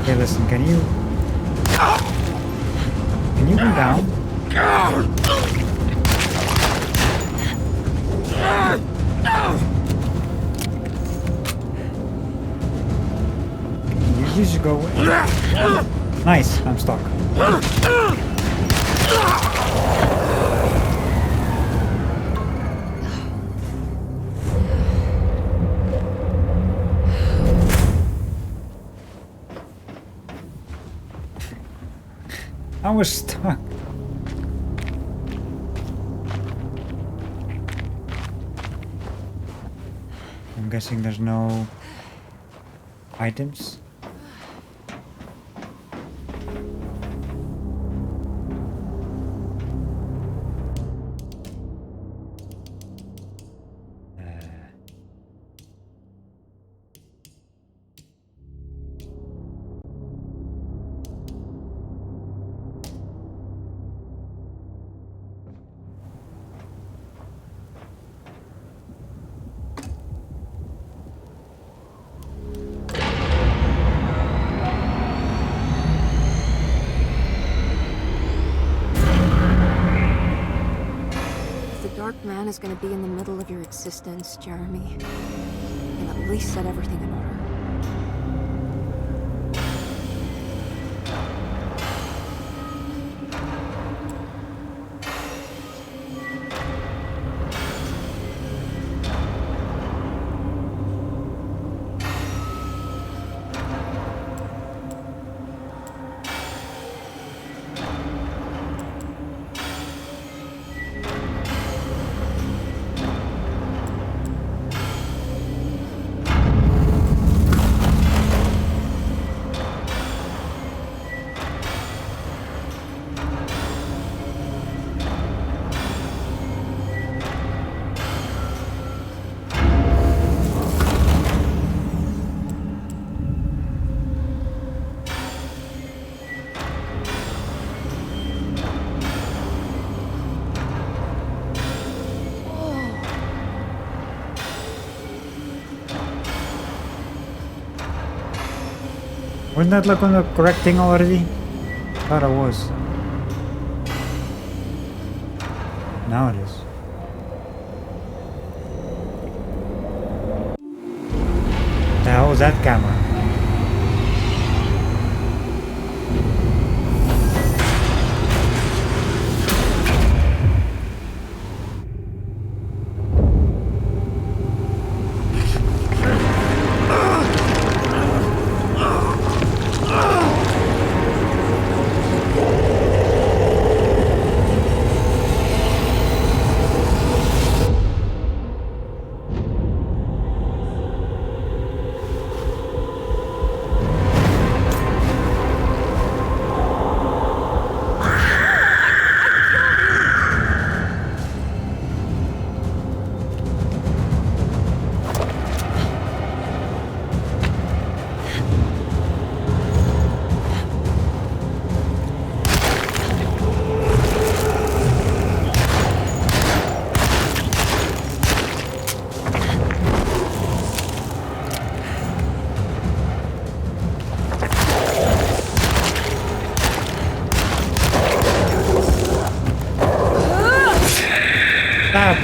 Okay, listen, can you come down? You should go away. Nice, I'm stuck. I was stuck. I'm guessing there's no items. Dark Man is gonna be in the middle of your existence, Jeremy. And at least set everything in order. Wasn't that like on the correct thing already? Thought I was. Now it is. The hell was that camera? Stab!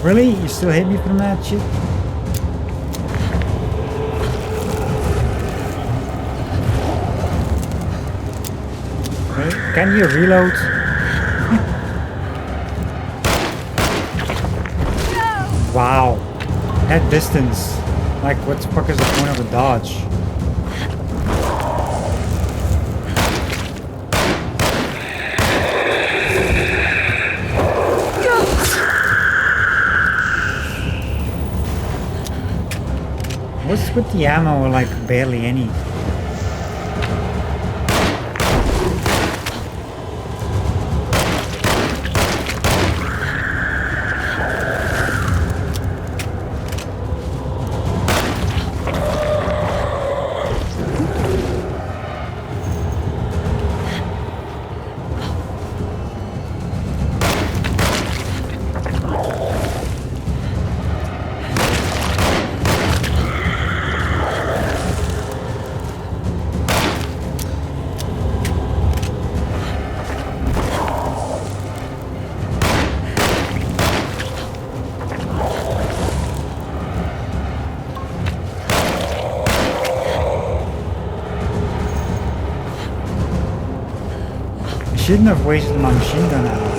Really? You still hit me from that shit? Okay, can you reload? Wow. At distance. Like, what the fuck is the point of a dodge? What's with the ammo? Like, barely any. Shouldn't have wasted my machine gun ammo.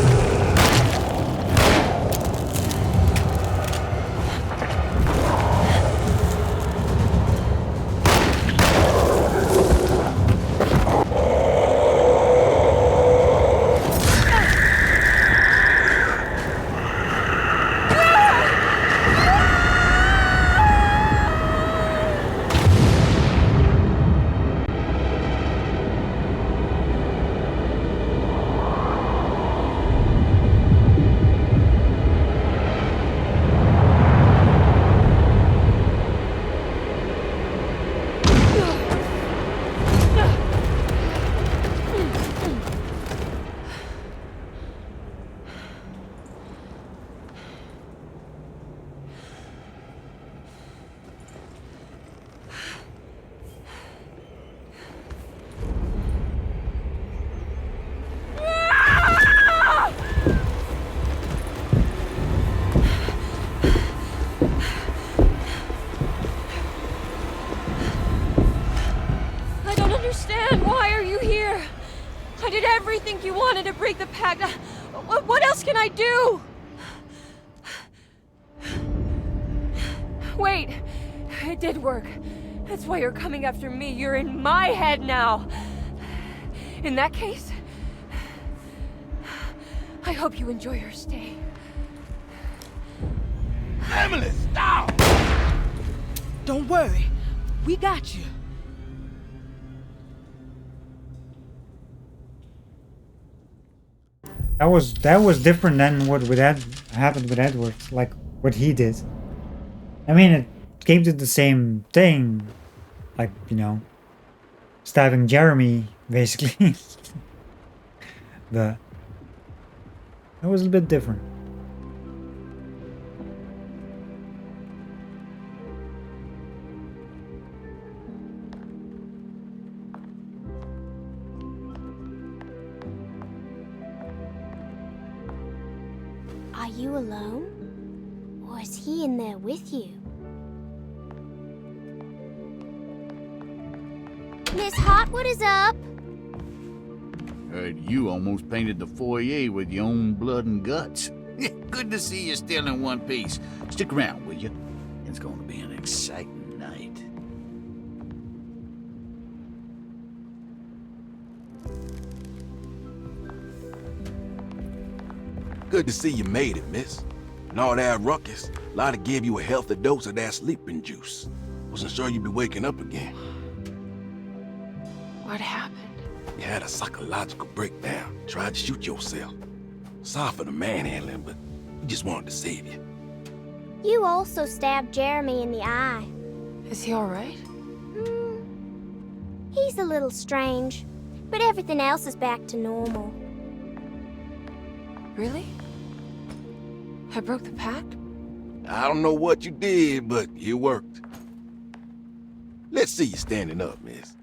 You wanted to break the pact. What else can I do? Wait, it did work. That's why you're coming after me. You're in my head now. In that case, I hope you enjoy your stay. Emily, stop! Don't worry, we got you. That was different than what happened with Edward, like what he did. I mean, it came to the same thing, like, you know, stabbing Jeremy, basically. That was a bit different. Are you alone? Or is he in there with you? Miss Hot, what is up? Heard you almost painted the foyer with your own blood and guts. Good to see you still in one piece. Stick around, will you? It's going to be an exciting night. Good to see you made it, miss. And all that ruckus, Lotta gave you a healthy dose of that sleeping juice. Wasn't sure you'd be waking up again. What happened? You had a psychological breakdown. Tried to shoot yourself. Sorry for the manhandling, but we just wanted to save you. You also stabbed Jeremy in the eye. Is he alright? He's a little strange, but everything else is back to normal. Really? I broke the pact? I don't know what you did, but it worked. Let's see you standing up, miss.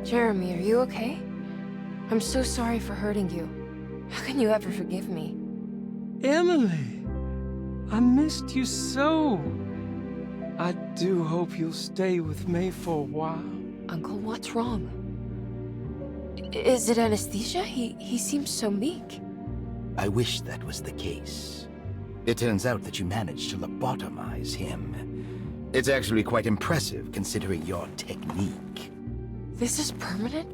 Jeremy, are you okay? I'm so sorry for hurting you. How can you ever forgive me? Emily, I missed you so. I do hope you'll stay with me for a while. Uncle, what's wrong? Is it anesthesia? He seems so meek. I wish that was the case. It turns out that you managed to lobotomize him. It's actually quite impressive considering your technique. This is permanent?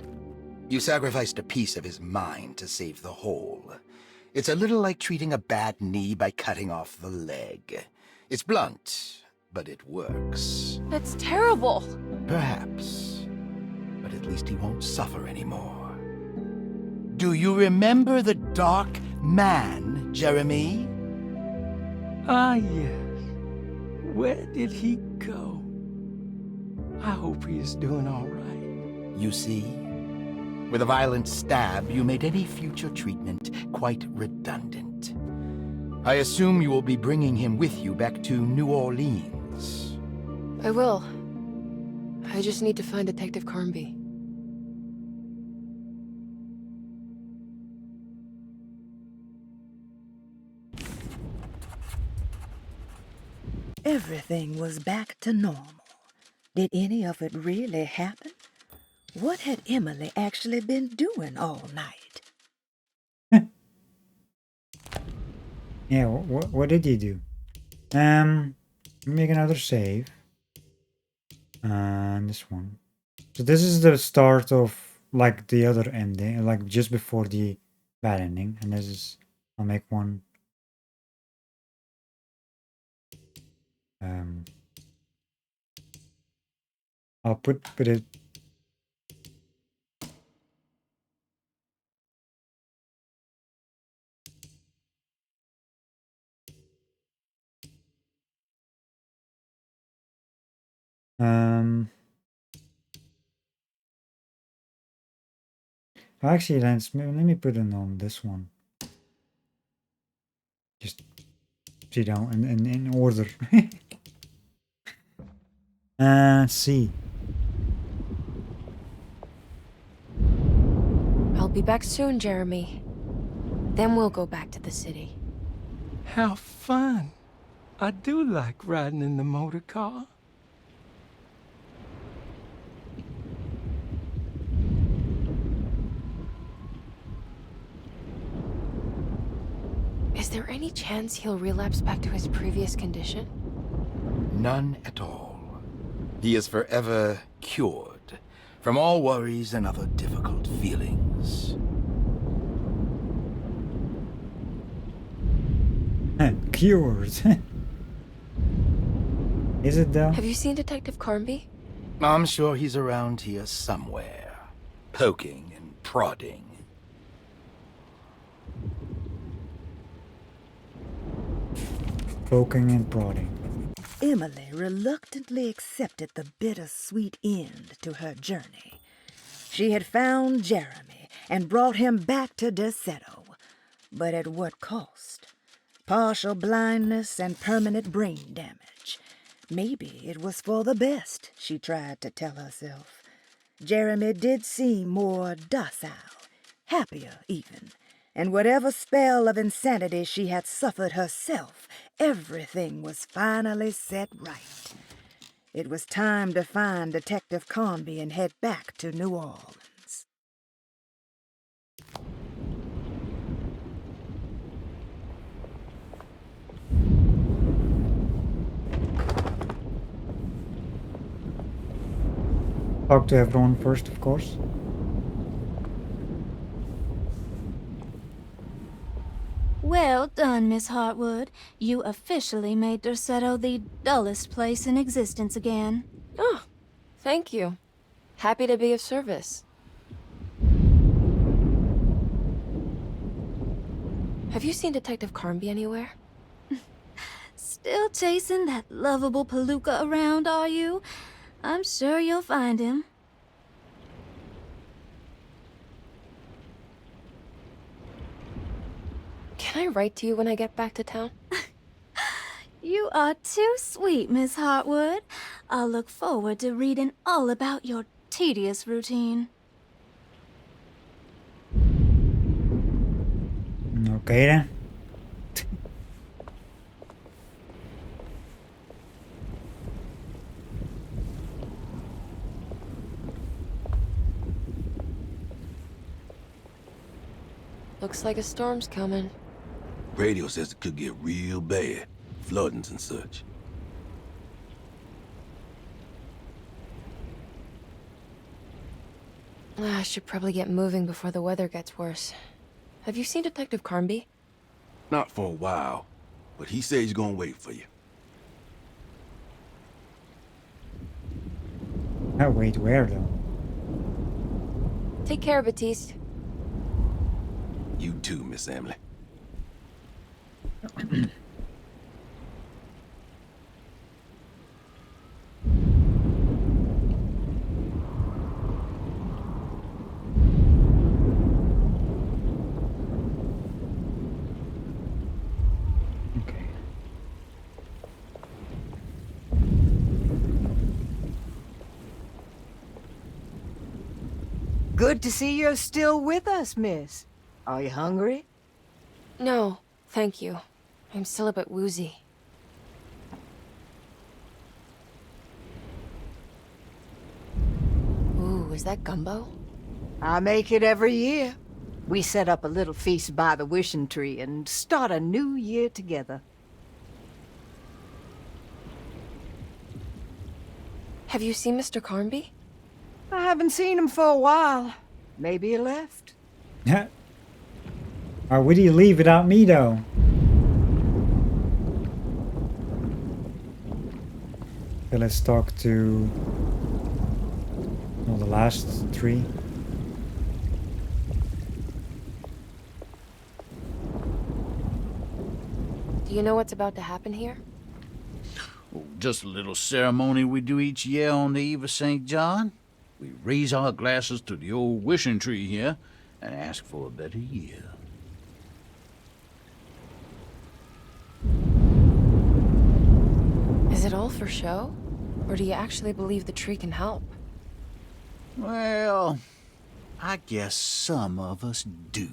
You sacrificed a piece of his mind to save the whole. It's a little like treating a bad knee by cutting off the leg. It's blunt, but it works. That's terrible. Perhaps. But at least he won't suffer anymore. Do you remember the Dark Man, Jeremy? Ah, yes. Where did he go? I hope he is doing all right. You see? With a violent stab, you made any future treatment quite redundant. I assume you will be bringing him with you back to New Orleans. I will. I just need to find Detective Carnby. Everything was back to normal. Did any of it really happen? What had Emily actually been doing all night? Yeah, what did you do? Make another save. And this one. So this is the start of like the other ending, like just before the bad ending. And this is, I'll make one. I'll put it. Actually, let me put it on this one. Just sit down in order. See. I'll be back soon, Jeremy. Then we'll go back to the city. How fun. I do like riding in the motor car. Is there any chance he'll relapse back to his previous condition? None at all. He is forever cured from all worries and other difficult feelings. Cured. Is it though? Have you seen Detective Carnby? I'm sure he's around here somewhere, poking and prodding. Poking and prodding. Emily reluctantly accepted the bittersweet end to her journey. She had found Jeremy and brought him back to Deseto, but at what cost? Partial blindness and permanent brain damage. Maybe it was for the best, she tried to tell herself. Jeremy did seem more docile, happier even, and whatever spell of insanity she had suffered herself, everything was finally set right. It was time to find Detective Carnby and head back to New Orleans. Talk to everyone first, of course. Well done, Miss Hartwood. You officially made Derceto the dullest place in existence again. Oh, thank you. Happy to be of service. Have you seen Detective Carnby anywhere? Still chasing that lovable palooka around, are you? I'm sure you'll find him. Can I write to you when I get back to town? You are too sweet, Miss Hartwood. I'll look forward to reading all about your tedious routine. Okay then. Looks like a storm's coming. Radio says it could get real bad. Floodings and such. I should probably get moving before the weather gets worse. Have you seen Detective Carnby? Not for a while, but he says he's gonna wait for you. Oh, wait, where though? Take care, Baptiste. You too, Miss Emily. Okay. Good to see you're still with us, miss. Are you hungry? No, thank you. I'm still a bit woozy. Ooh, is that gumbo? I make it every year. We set up a little feast by the wishing tree and start a new year together. Have you seen Mr. Carnby? I haven't seen him for a while. Maybe he left. Why would he leave without me though? Okay, let's talk to the last three. Do you know what's about to happen here? Oh, just a little ceremony we do each year on the eve of St. John. We raise our glasses to the old wishing tree here and ask for a better year. Is it all for show? Or do you actually believe the tree can help? Well, I guess some of us do.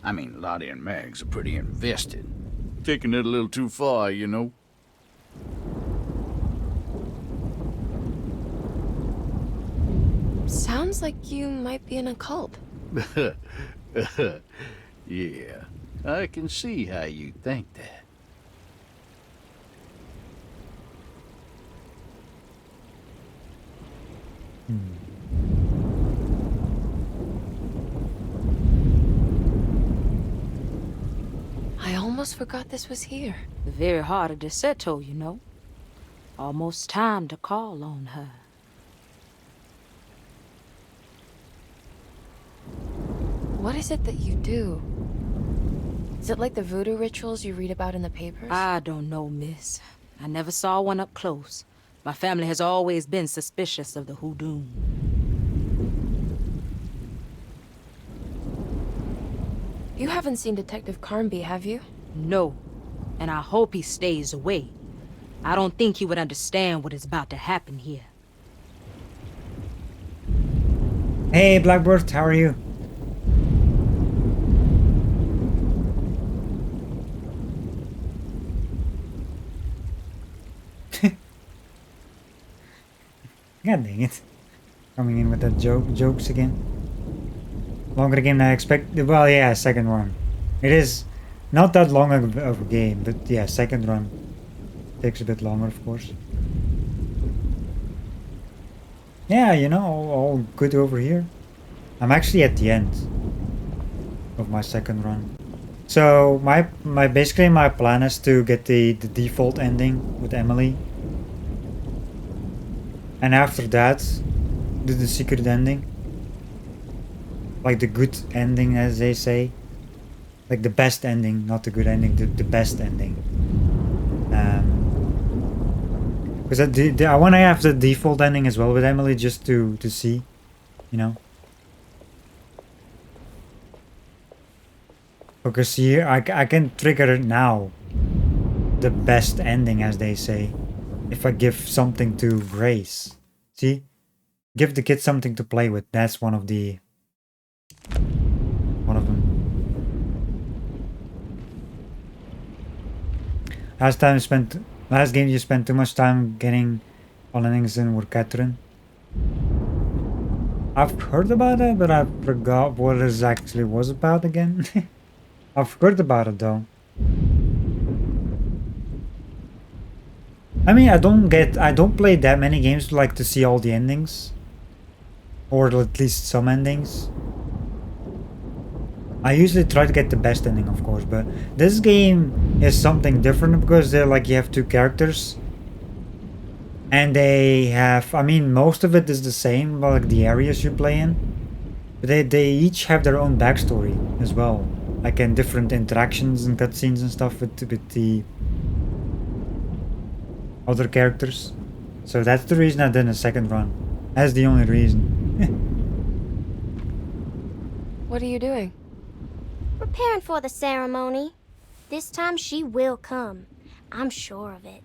I mean, Lottie and Mags are pretty invested. Taking it a little too far, you know. Sounds like you might be in a cult. Yeah, I can see how you think that. I almost forgot this was here. The very heart of Derceto, you know. Almost time to call on her. What is it that you do? Is it like the voodoo rituals you read about in the papers? I don't know, miss. I never saw one up close. My family has always been suspicious of the hoodoo. You haven't seen Detective Carnby, have you? No, and I hope he stays away. I don't think he would understand what is about to happen here. Hey, Blackbird, how are you? God dang it. Coming in with that jokes again. Longer game than I expected. Well, yeah, second run. It is not that long of a game, but yeah, second run takes a bit longer, of course. Yeah, you know, all good over here. I'm actually at the end of my second run. So basically my plan is to get the default ending with Emily. And after that, do the secret ending. Like the good ending, as they say. Like the best ending, not the good ending, the best ending. Because I want to have the default ending as well with Emily, just to see, you know. Because here I can trigger it now. The best ending, as they say. If I give something to Grace. See? Give the kid something to play with. That's one of them. Last game you spent too much time getting Aloneinthedark with Catherine. I've heard about it, but I forgot what it actually was about again. I've heard about it though. I mean, I don't play that many games to like to see all the endings. Or at least some endings. I usually try to get the best ending, of course, but this game is something different because they're like, you have two characters. And they have, I mean, most of it is the same, like the areas you play in. But they each have their own backstory as well. Like in different interactions and cutscenes and stuff with the other characters. So that's the reason I did a second run. That's the only reason. What are you doing? Preparing for the ceremony. This time she will come. I'm sure of it.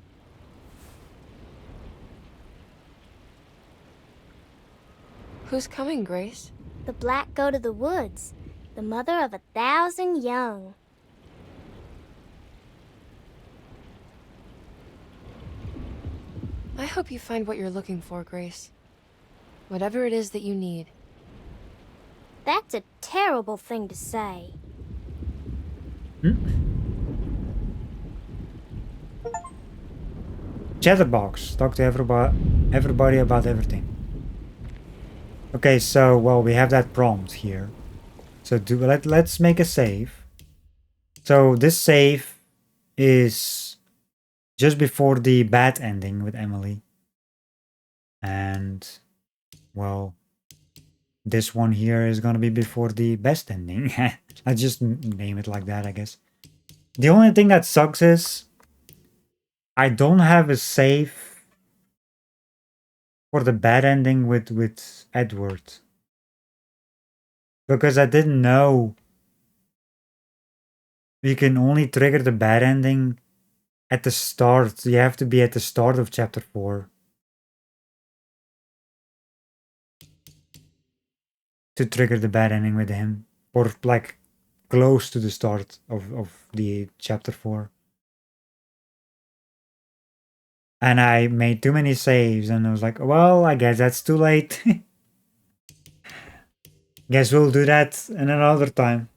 Who's coming, Grace? The black goat of the woods. The mother of 1,000 young. I hope you find what you're looking for, Grace. Whatever it is that you need. That's a terrible thing to say. Chatterbox. Talk to everybody about everything. Okay, so well, we have that prompt here. So let's make a save. So this save is just before the bad ending with Emily. And well, this one here is gonna be before the best ending. I just name it like that, I guess. The only thing that sucks is I don't have a save for the bad ending with Edward. Because I didn't know you can only trigger the bad ending at the start. You have to be at the start of chapter 4 to trigger the bad ending with him. Or like close to the start of the chapter 4. And I made too many saves and I was like, well, I guess that's too late. Guess we'll do that in another time.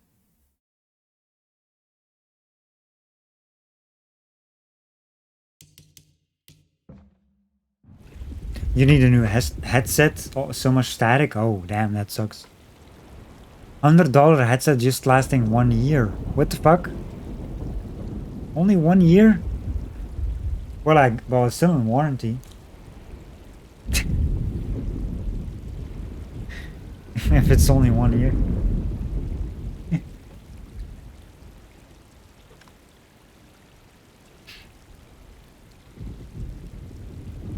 You need a new headset? Oh, so much static? Oh, damn, that sucks. $100 headset just lasting 1 year. What the fuck? Only 1 year? Well, it's still in warranty. If it's only 1 year.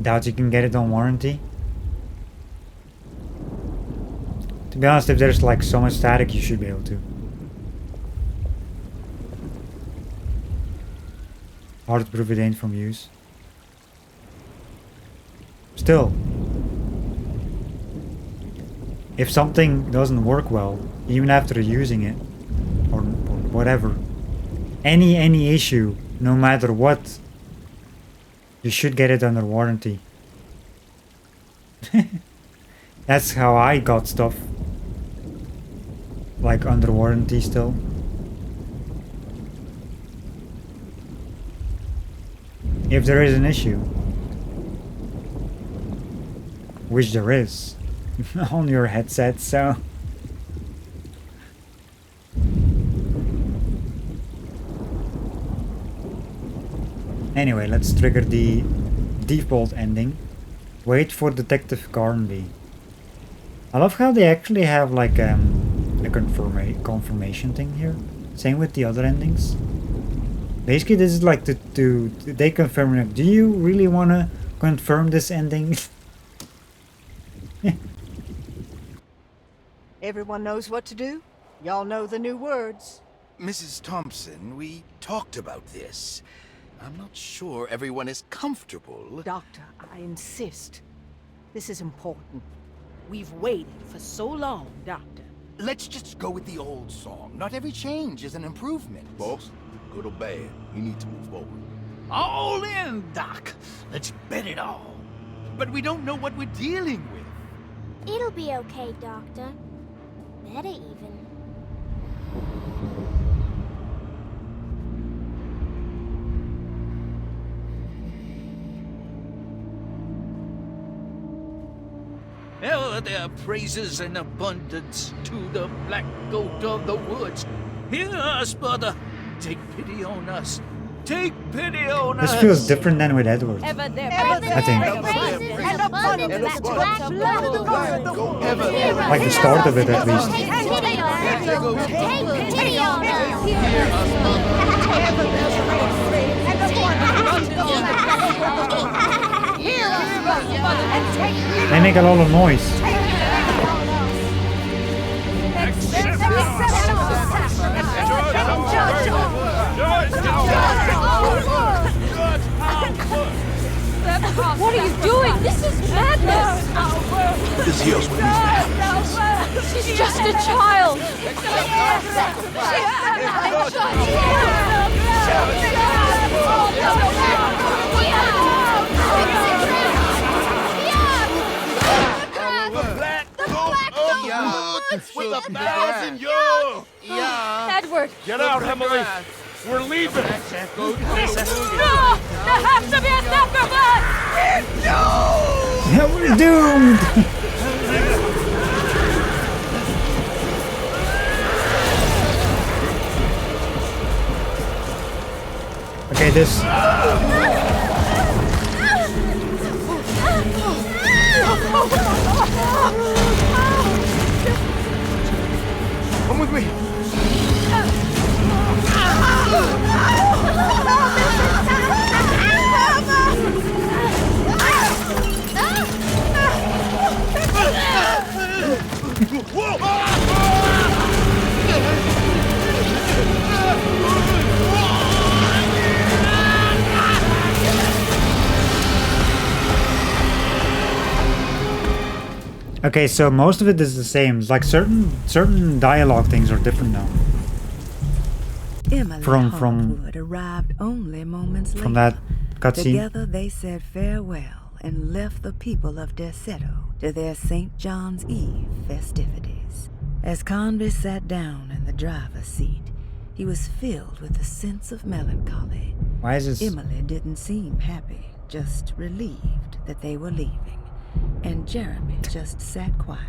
Doubt you can get it on warranty. To be honest, if there's like so much static, you should be able to. Hard to prove it ain't from use. Still, if something doesn't work well, even after using it, or whatever, any issue, no matter what, you should get it under warranty. That's how I got stuff. Like under warranty still. If there is an issue. Which there is. On your headset, so. Anyway, let's trigger the default ending. Wait for Detective Carnby. I love how they actually have like a confirmation thing here. Same with the other endings. Basically, this is like they confirm like, do you really want to confirm this ending? Everyone knows what to do? Y'all know the new words. Mrs. Thompson, we talked about this. I'm not sure everyone is comfortable. Doctor, I insist. This is important. We've waited for so long, Doctor. Let's just go with the old song. Not every change is an improvement. Boss, good or bad, we need to move forward. All in, Doc. Let's bet it all. But we don't know what we're dealing with. It'll be okay, Doctor. Better even. Hell, there are praises in abundance to the black goat of the woods. Hear us, brother. Take pity on us. Take pity on us. This feels different than with Edward. I think. Like the start of it, at least. They make a lot of noise. What are you doing? This is madness! This here's what needs to happen. She's just a child! With 1,000 years! Edward! Get out, Emily! We're leaving! No! There has to be a sacrifice! No! We're doomed! Okay, this... Come with me! Okay, so most of it is the same. It's like certain dialogue things are different now. Emily Hartwood arrived only moments later. From that cutscene. Together they said farewell and left the people of Derceto to their St. John's Eve festivities. As Conby sat down in the driver's seat, he was filled with a sense of melancholy. Why is this? Emily didn't seem happy, just relieved that they were leaving. And Jeremy just sat quiet,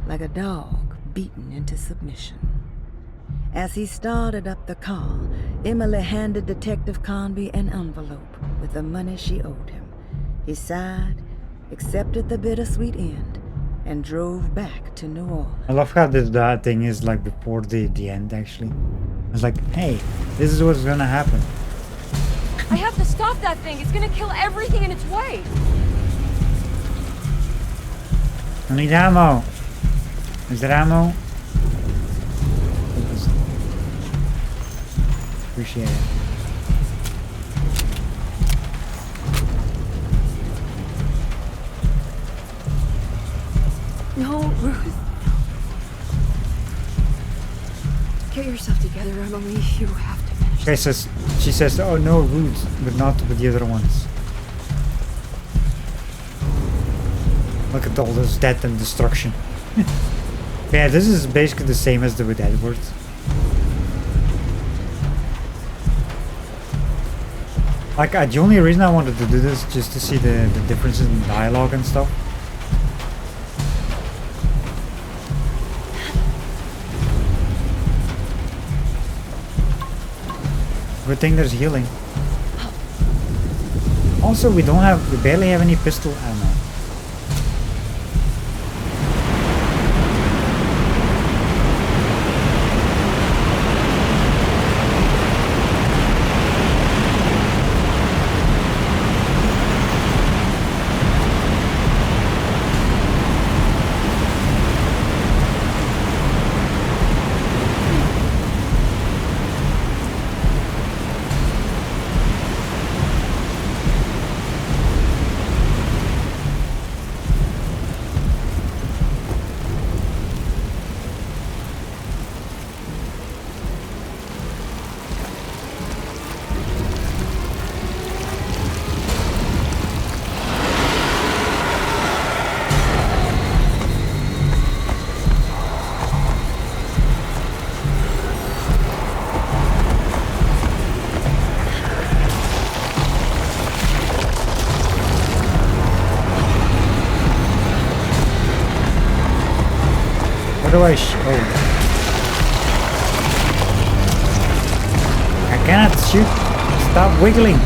like a dog beaten into submission. As he started up the car, Emily handed Detective Conby an envelope with the money she owed him. He sighed, accepted the bittersweet end, and drove back to New Orleans. I love how that thing is like before the end, actually. It's like, hey, this is what's gonna happen. I have to stop that thing. It's gonna kill everything in its way. I need ammo. Is there ammo? Appreciate it. No, Ruth. Get yourself together, Emily. You have to finish. Okay, so she says, oh no, Ruth, but not with the other ones. Look at all this death and destruction. Yeah, this is basically the same as with Edward. Like, the only reason I wanted to do this is just to see the differences in dialogue and stuff. Good thing there's healing. Also, we barely have any pistol ammo. What do I oh. I cannot shoot. Stop wiggling.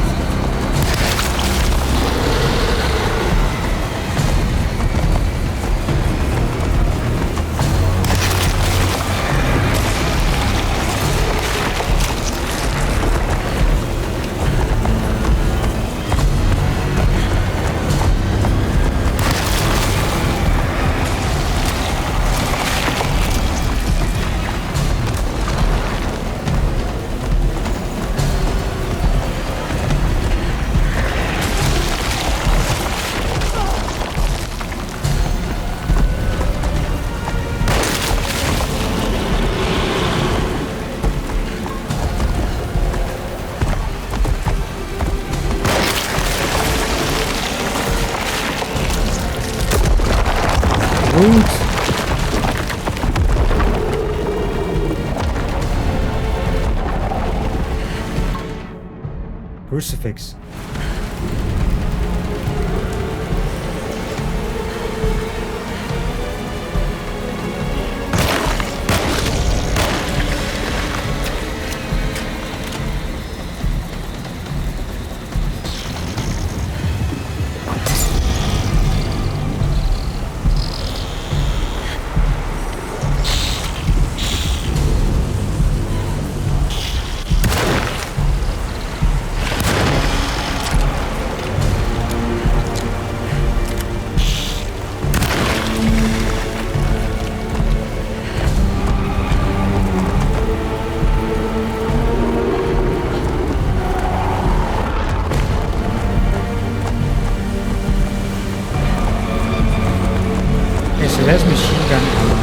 Crucifix. That's machine gun ammo.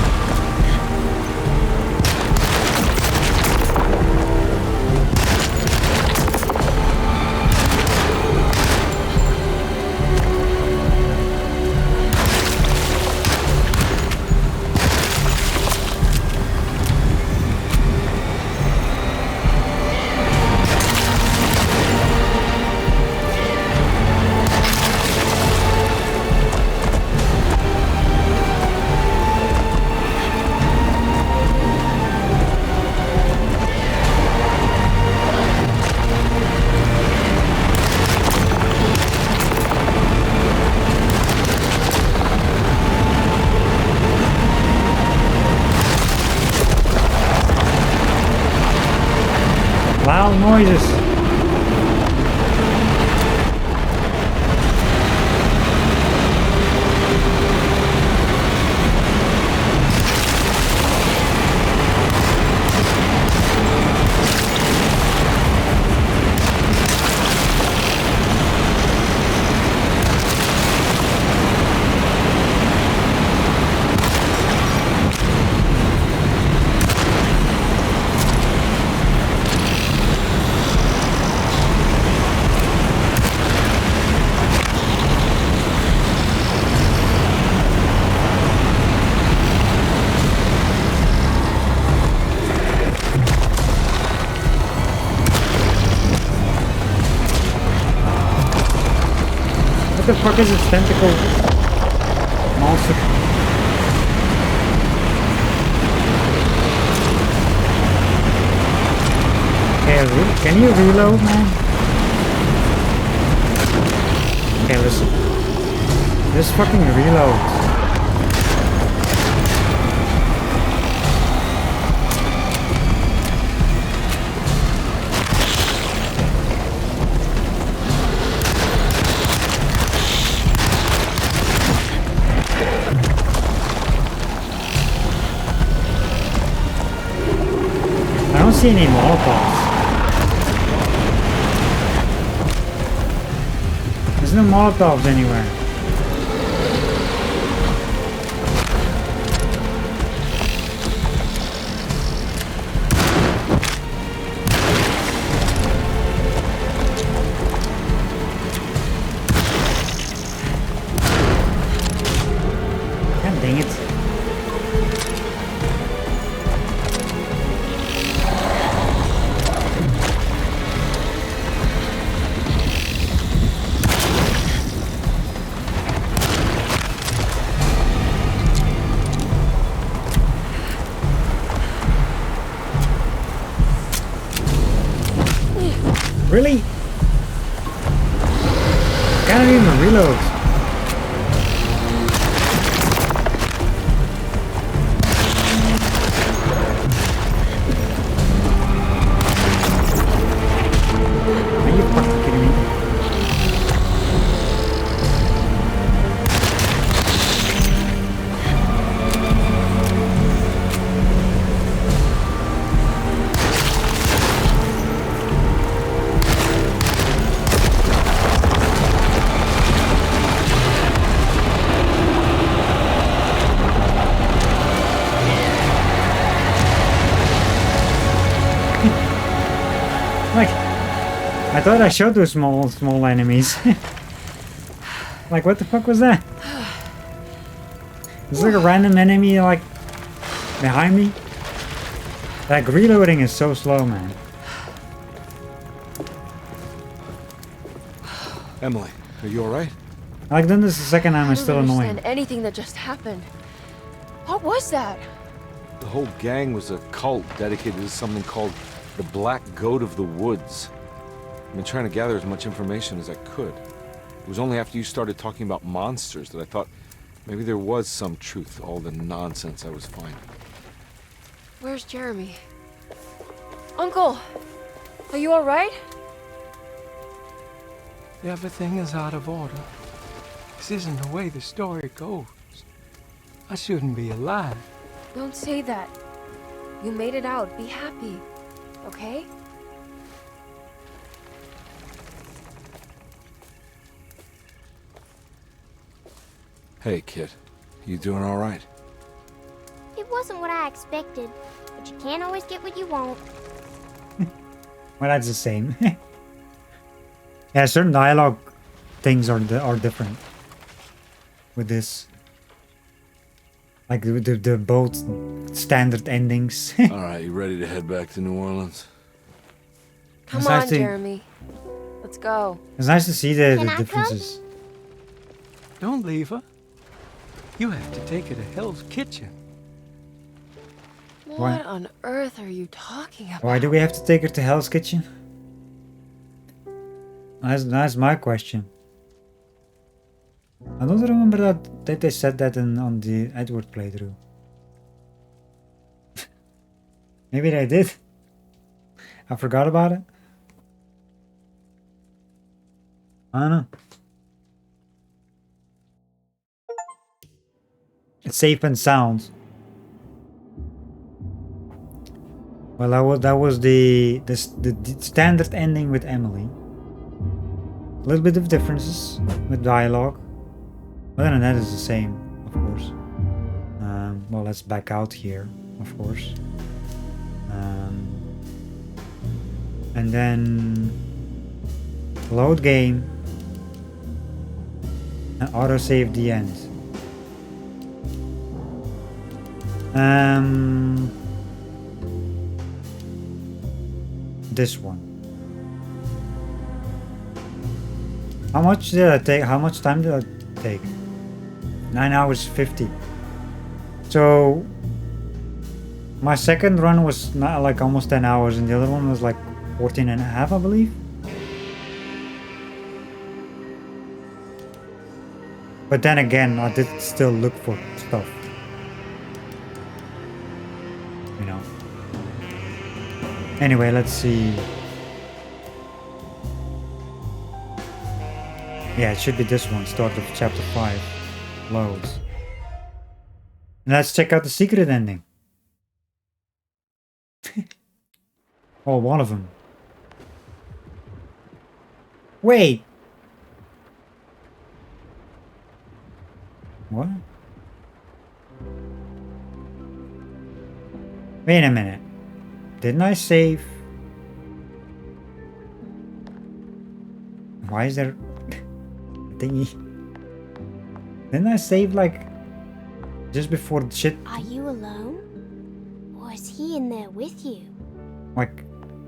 Loud noises. What the fuck is this tentacle monster? Can you reload, man? Okay, listen. This fucking reload. I don't see any Molotovs. There's no Molotovs anywhere. God dang it. Really? Can't even reload. Are you fucking kidding me? Like, I thought I showed those small enemies. Like, what the fuck was that? There's like a random enemy, like, behind me. Like, reloading is so slow, man. Emily, are you alright? Like, then this is the second time it's still I don't annoying. understand anything that just happened. What was that? The whole gang was a cult dedicated to something called the Black Goat of the Woods. I've been trying to gather as much information as I could. It was only after you started talking about monsters that I thought maybe there was some truth to all the nonsense I was finding. Where's Jeremy? Uncle! Are you alright? Everything is out of order. This isn't the way the story goes. I shouldn't be alive. Don't say that. You made it out. Be happy. Okay? Hey, kid. You doing alright? It wasn't what I expected, but you can't always get what you want. Well, that's the same. Yeah, certain dialogue things are different with this. Like the both standard endings. Alright, you ready to head back to New Orleans? Come on, Jeremy. Let's go. It's nice to see the Can I differences. Don't leave her. You have to take her to Hell's Kitchen. What on earth are you talking about? Why do we have to take her to Hell's Kitchen? That's my question. I don't remember that they said that on the Edward playthrough. Maybe they did. I forgot about it. I don't know. It's safe and sound. Well, that was the standard ending with Emily. A little bit of differences with dialogue. Other than that, it's the same, of course. Well, let's back out here, of course. And then load game and autosave the end. This one. How much did I take? How much time did I take? 9 hours 50. So my second run was not like almost 10 hours and the other one was like 14 and a half, I believe. But then again, I did still look for stuff. You know. Anyway, let's see. Yeah, it should be this one, start of chapter 5. Loads. And let's check out the secret ending. Oh, one of them. Wait! What? Wait a minute. Didn't I save? Why is there a thingy? Didn't I save like just before the shit? Are you alone? Or is he in there with you? Like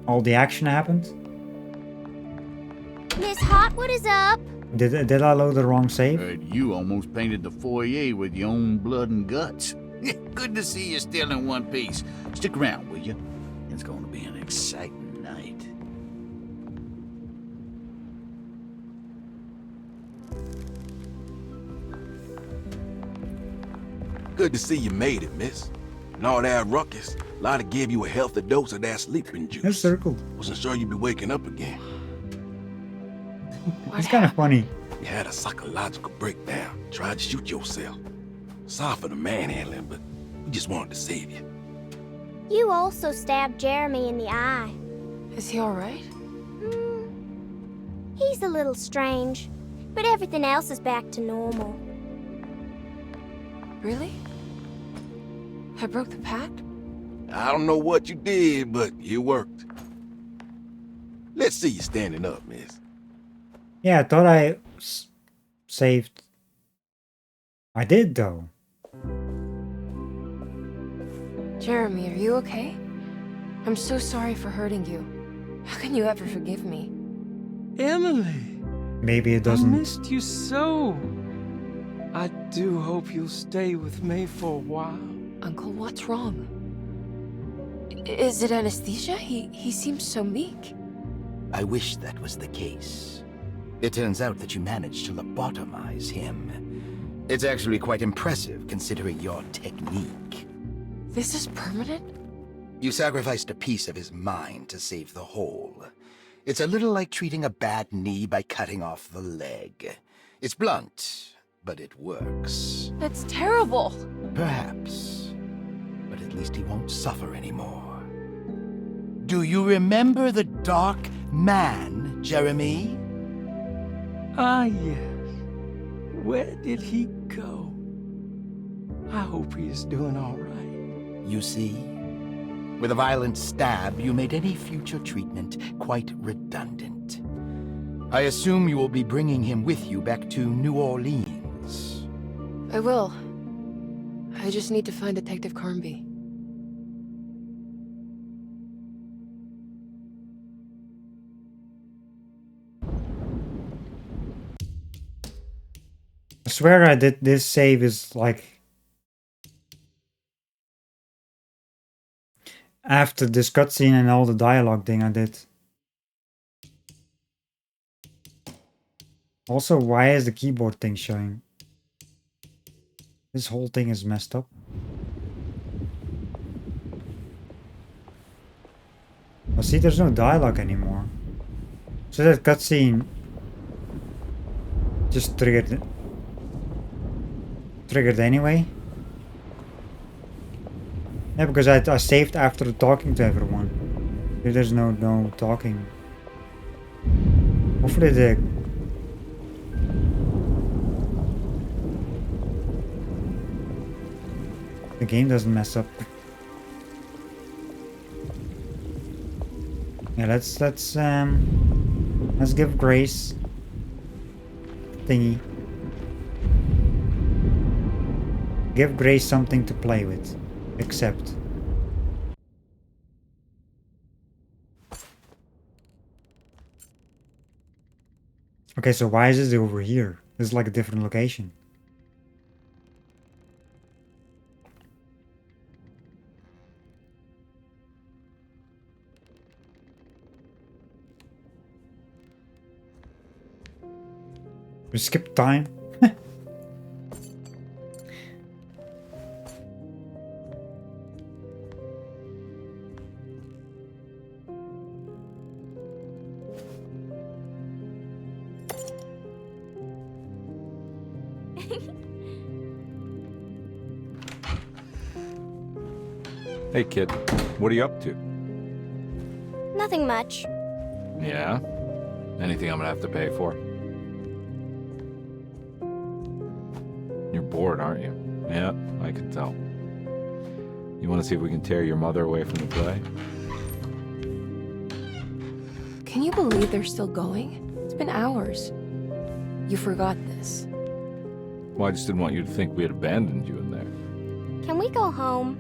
all the action happened? Miss Hotwood is up. Did I load the wrong save? Heard you almost painted the foyer with your own blood and guts. Good to see you still in one piece. Stick around, will you? It's going to be an exciting night. Good to see you made it, miss. And all that ruckus, Lottie gave you a healthy dose of that sleeping juice. It's circled. Wasn't sure you'd be waking up again. It's kind of funny. You had a psychological breakdown. Tried to shoot yourself. Sorry for the manhandling, but we just wanted to save you. You also stabbed Jeremy in the eye. Is he alright? He's a little strange, but everything else is back to normal. Really? I broke the pact? I don't know what you did, but it worked. Let's see you standing up, miss. Yeah, I thought I saved. I did though. Jeremy, are you okay? I'm so sorry for hurting you. How can you ever forgive me? Emily! Maybe it I doesn't. missed you so. I do hope you'll stay with me for a while. Uncle, what's wrong? Is it anesthesia? He seems so meek. I wish that was the case. It turns out that you managed to lobotomize him. It's actually quite impressive considering your technique. This is permanent? You sacrificed a piece of his mind to save the whole. It's a little like treating a bad knee by cutting off the leg. It's blunt, but it works. That's terrible. Perhaps. But at least he won't suffer anymore. Do you remember the Dark Man, Jeremy? Ah, yes. Where did he go? I hope he is doing all right. You see? With a violent stab, you made any future treatment quite redundant. I assume you will be bringing him with you back to New Orleans. I will. I just need to find Detective Carnby. I swear I did this save is like after this cutscene and all the dialogue thing I did. Also, why is the keyboard thing showing? This whole thing is messed up. Well, see, there's no dialogue anymore. So that cutscene just triggered anyway. Yeah, because I saved after talking to everyone. There's no talking. Hopefully the game doesn't mess up. Yeah, let's give Grace thingy. Give Grace something to play with. Accept. Okay, so why is this over here? This is like a different location. We skipped time. Hey, kid. What are you up to? Nothing much. Yeah? Anything I'm gonna have to pay for? You're bored, aren't you? Yeah, I can tell. You want to see if we can tear your mother away from the play? Can you believe they're still going? It's been hours. You forgot this. Well, I just didn't want you to think we had abandoned you in there. Can we go home?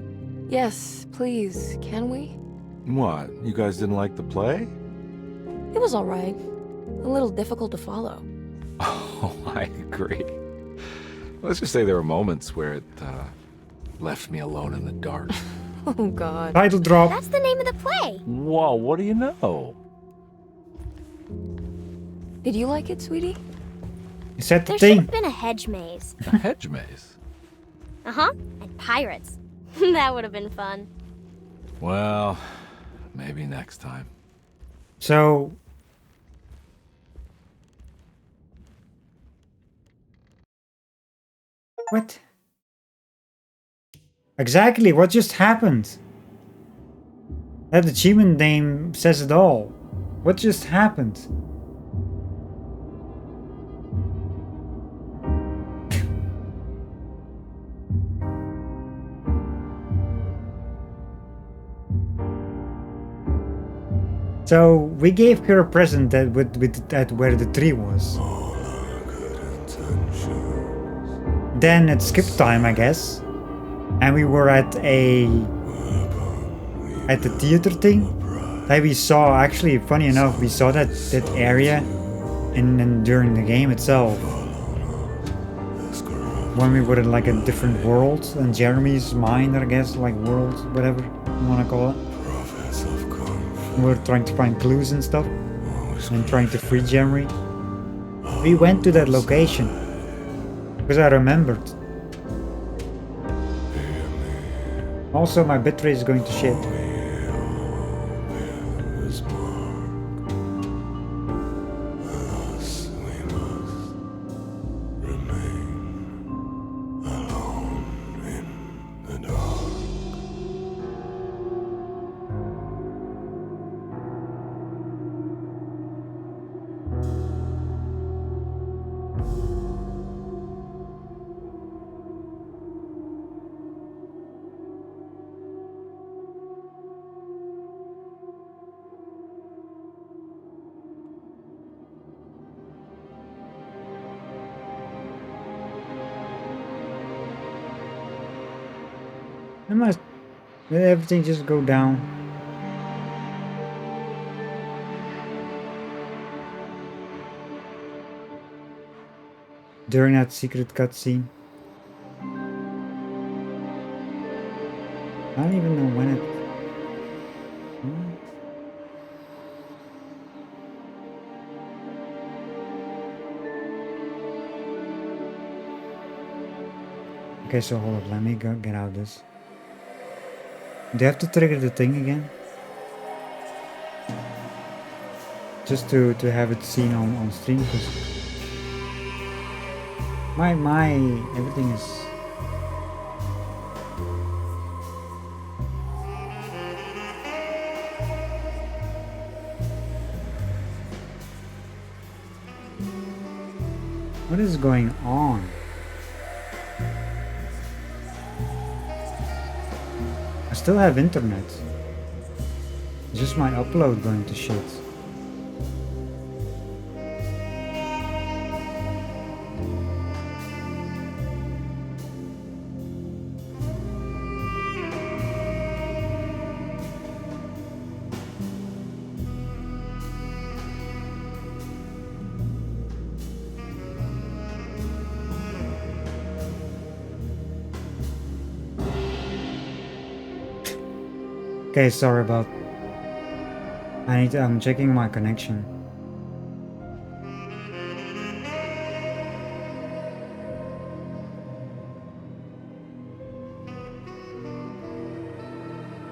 Yes, please. Can we? What? You guys didn't like the play? It was alright. A little difficult to follow. Oh, I agree. Let's just say there were moments where it left me alone in the dark. Oh, God. Title drop. That's the name of the play. Whoa, what do you know? Did you like it, sweetie? You said the There should thing. have been a hedge maze. A hedge maze? Uh-huh. And pirates. That would have been fun. Well, maybe next time. So... What? Exactly, what just happened? That achievement name says it all. What just happened? So we gave her a present that that where the tree was. Then it skipped time, I guess, and we were at the theater thing that we saw. Actually, funny enough, we saw that area during the game itself when we were in like a different world and Jeremy's mind, I guess, like world, whatever you want to call it. We were trying to find clues and stuff and trying to free Jeremy. We went to that location because I remembered. Also, my bitrate is going to shit. Let everything just go down. During that secret cutscene. I don't even know when it... Okay, so hold up, let me get out of this. Do you have to trigger the thing again? Just to have it seen on stream, because my everything is... What is going on? I still have internet. It's just my upload going to shit. Okay, sorry about... I'm checking my connection.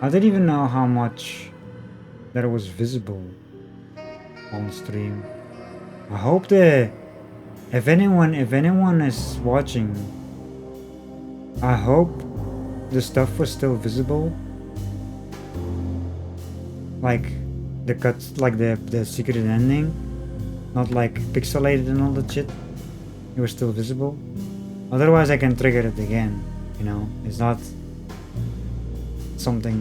I didn't even know how much that it was visible on stream. I hope the If anyone is watching, I hope the stuff was still visible. Like the cuts, like the secret ending, not like pixelated and all that shit. It was still visible. Otherwise, I can trigger it again. You know, it's not something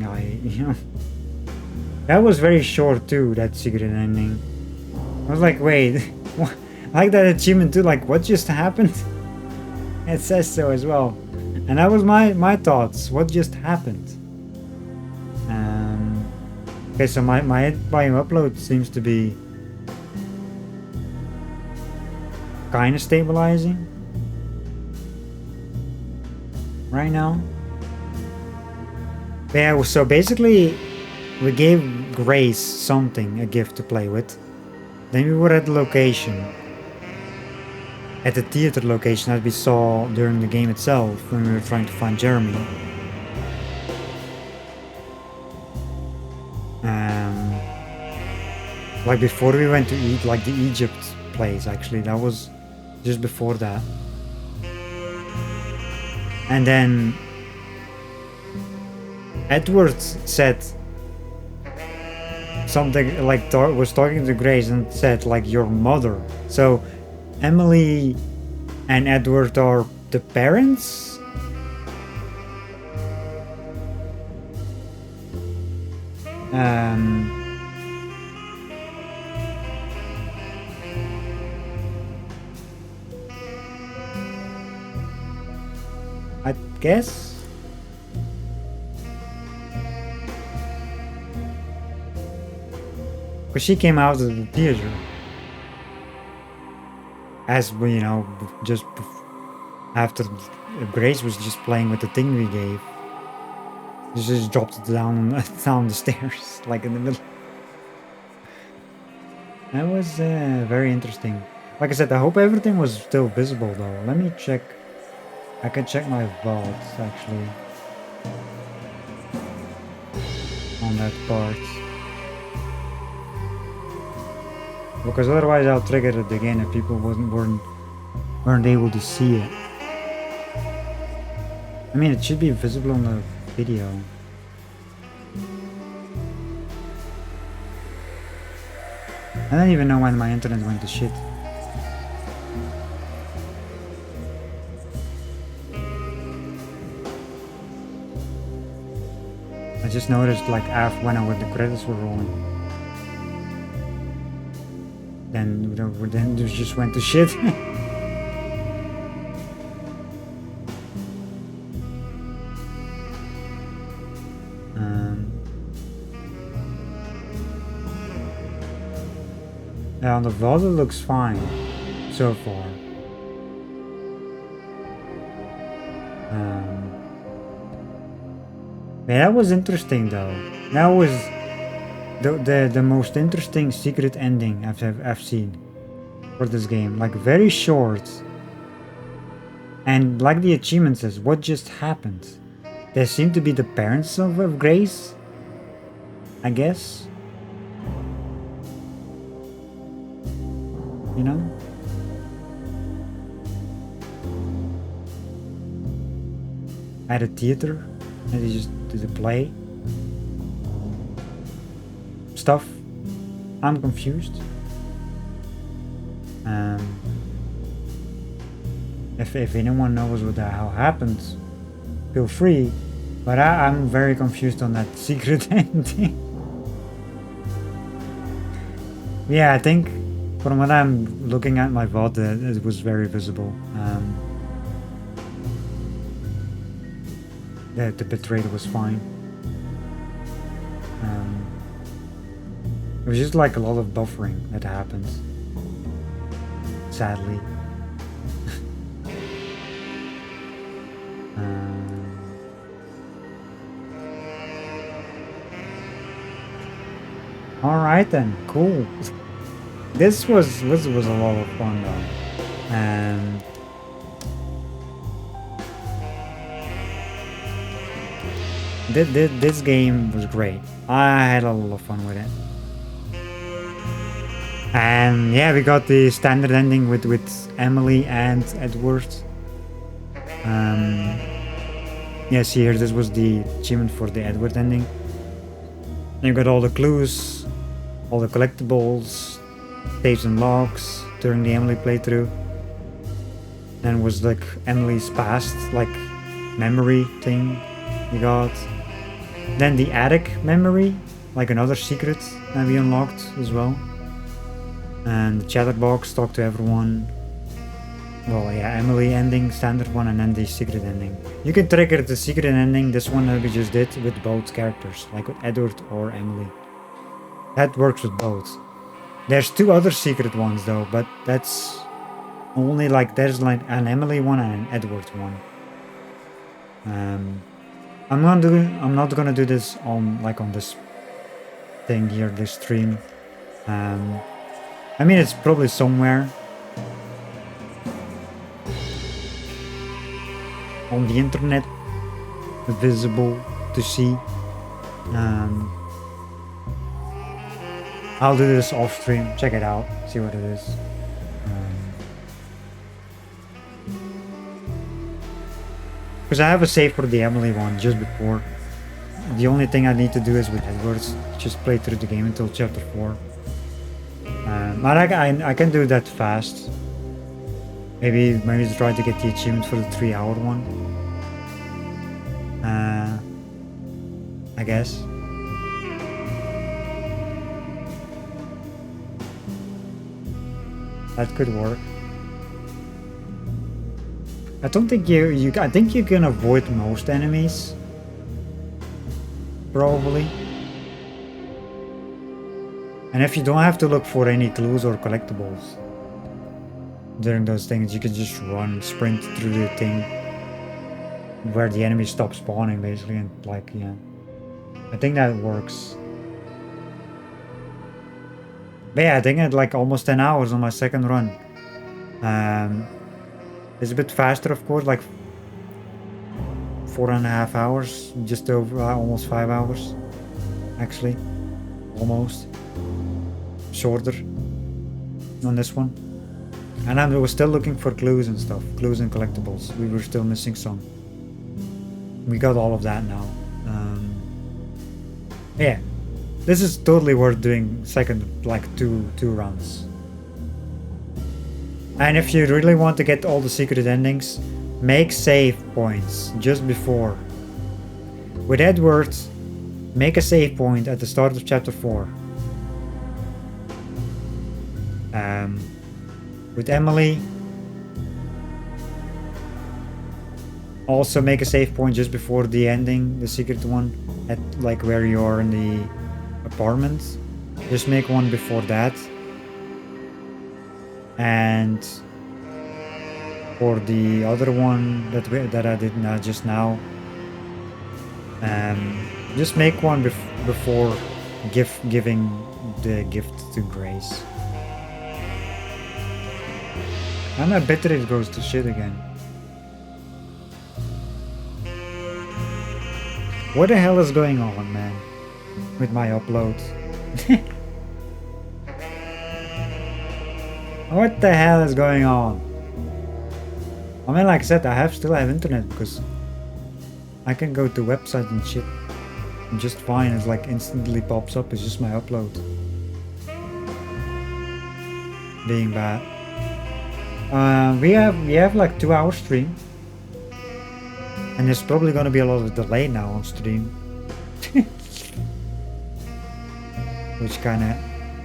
That was very short too. That secret ending. I was like, wait, what? I like that achievement too. Like, what just happened? It says so as well. And that was my thoughts. What just happened? Okay, so my volume upload seems to be kind of stabilizing right now. Yeah, so basically we gave Grace something, a gift to play with. Then we were at the location. At the theater location that we saw during the game itself when we were trying to find Jeremy. Like before we went to eat, like the Egypt place actually, that was just before that. And then Edward said something like, was talking to Grace and said like your mother. So Emily and Edward are the parents? I guess? Because she came out of the theater. As we, you know, just after Grace was just playing with the thing we gave. She just dropped it down the stairs, like in the middle. That was very interesting. Like I said, I hope everything was still visible though. Let me check. I can check my vaults actually on that part. Because otherwise I'll trigger it again if people weren't able to see it. I mean, it should be visible on the video. I don't even know when my internet went to shit. I just noticed like after when the credits were rolling. Then it just went to shit. Yeah, on the vault it looks fine so far. Yeah, that was interesting though. That was the most interesting secret ending I've seen for this game. Like very short. And like the achievement says, what just happened? They seem to be the parents of Grace, I guess. You know? At a theater, and they just did a play. Stuff. I'm confused. If anyone knows what the hell happened, feel free. But I'm very confused on that secret ending. Yeah, I think from what I'm looking at my VOD, it was very visible. The bitrate was fine. It was just like a lot of buffering that happened. Sadly. Alright then, cool. This was a lot of fun though. This game was great. I had a lot of fun with it. And yeah, we got the standard ending with Emily and Edward. Yes, here this was the achievement for the Edward ending. And you got all the clues, all the collectibles, saves and logs during the Emily playthrough. Then was like Emily's past, like memory thing you got. Then the attic memory, like another secret that we unlocked as well. And the chatterbox, talk to everyone. Well, yeah, Emily ending, standard one, and then the secret ending. You can trigger the secret ending, this one that we just did, with both characters, like with Edward or Emily. That works with both. There's 2 other secret ones though, but that's only like, there's like an Emily one and an Edward one. I'm not gonna do this on this thing here, this stream. I mean, it's probably somewhere on the internet, visible to see. I'll do this off stream, check it out, see what it is. Because I have a save for the Emily one just before. The only thing I need to do is with Edwards, just play through the game until chapter 4. But I can do that fast. Maybe try to get the achievement for the 3-hour one. I guess. That could work. I don't think I think you can avoid most enemies. Probably. And if you don't have to look for any clues or collectibles during those things, you can just sprint through the thing where the enemy stops spawning basically, and like, yeah. I think that works. But yeah, I think I had like almost 10 hours on my second run. It's a bit faster, of course, like 4.5 hours, just over almost 5 hours, actually, almost shorter on this one. And I was still looking for clues and stuff, clues and collectibles. We were still missing some. We got all of that now. Yeah, this is totally worth doing second, like two runs. And if you really want to get all the secret endings, make save points just before. With Edward, make a save point at the start of chapter 4. With Emily, also make a save point just before the ending, the secret one, at like where you're in the apartment. Just make one before that. And for the other one that I did just now, just make one before giving the gift to Grace. And my bitrate goes to shit again. What the hell is going on, man, with my uploads? What the hell is going on? I mean, like I said, I still have internet because I can go to websites and shit just fine. It's like instantly pops up. It's just my upload being bad. We have like 2-hour stream, and there's probably gonna be a lot of delay now on stream, which kind of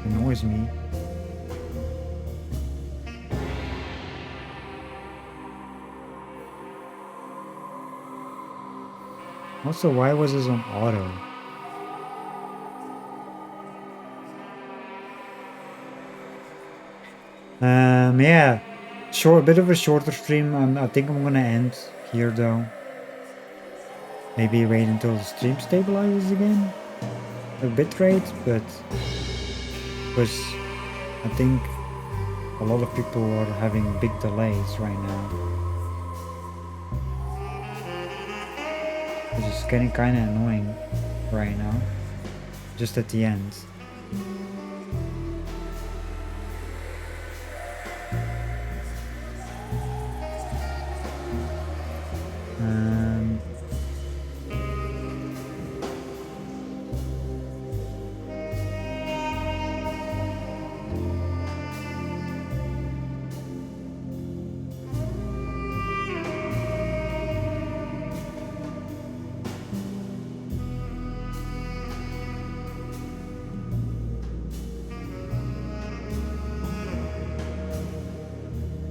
annoys me. Also, why was this on auto? Yeah, a bit of a shorter stream. I think I'm gonna end here though. Maybe wait until the stream stabilizes again, a bitrate, but because I think a lot of people are having big delays right now. It's just getting kind of annoying right now, just at the end.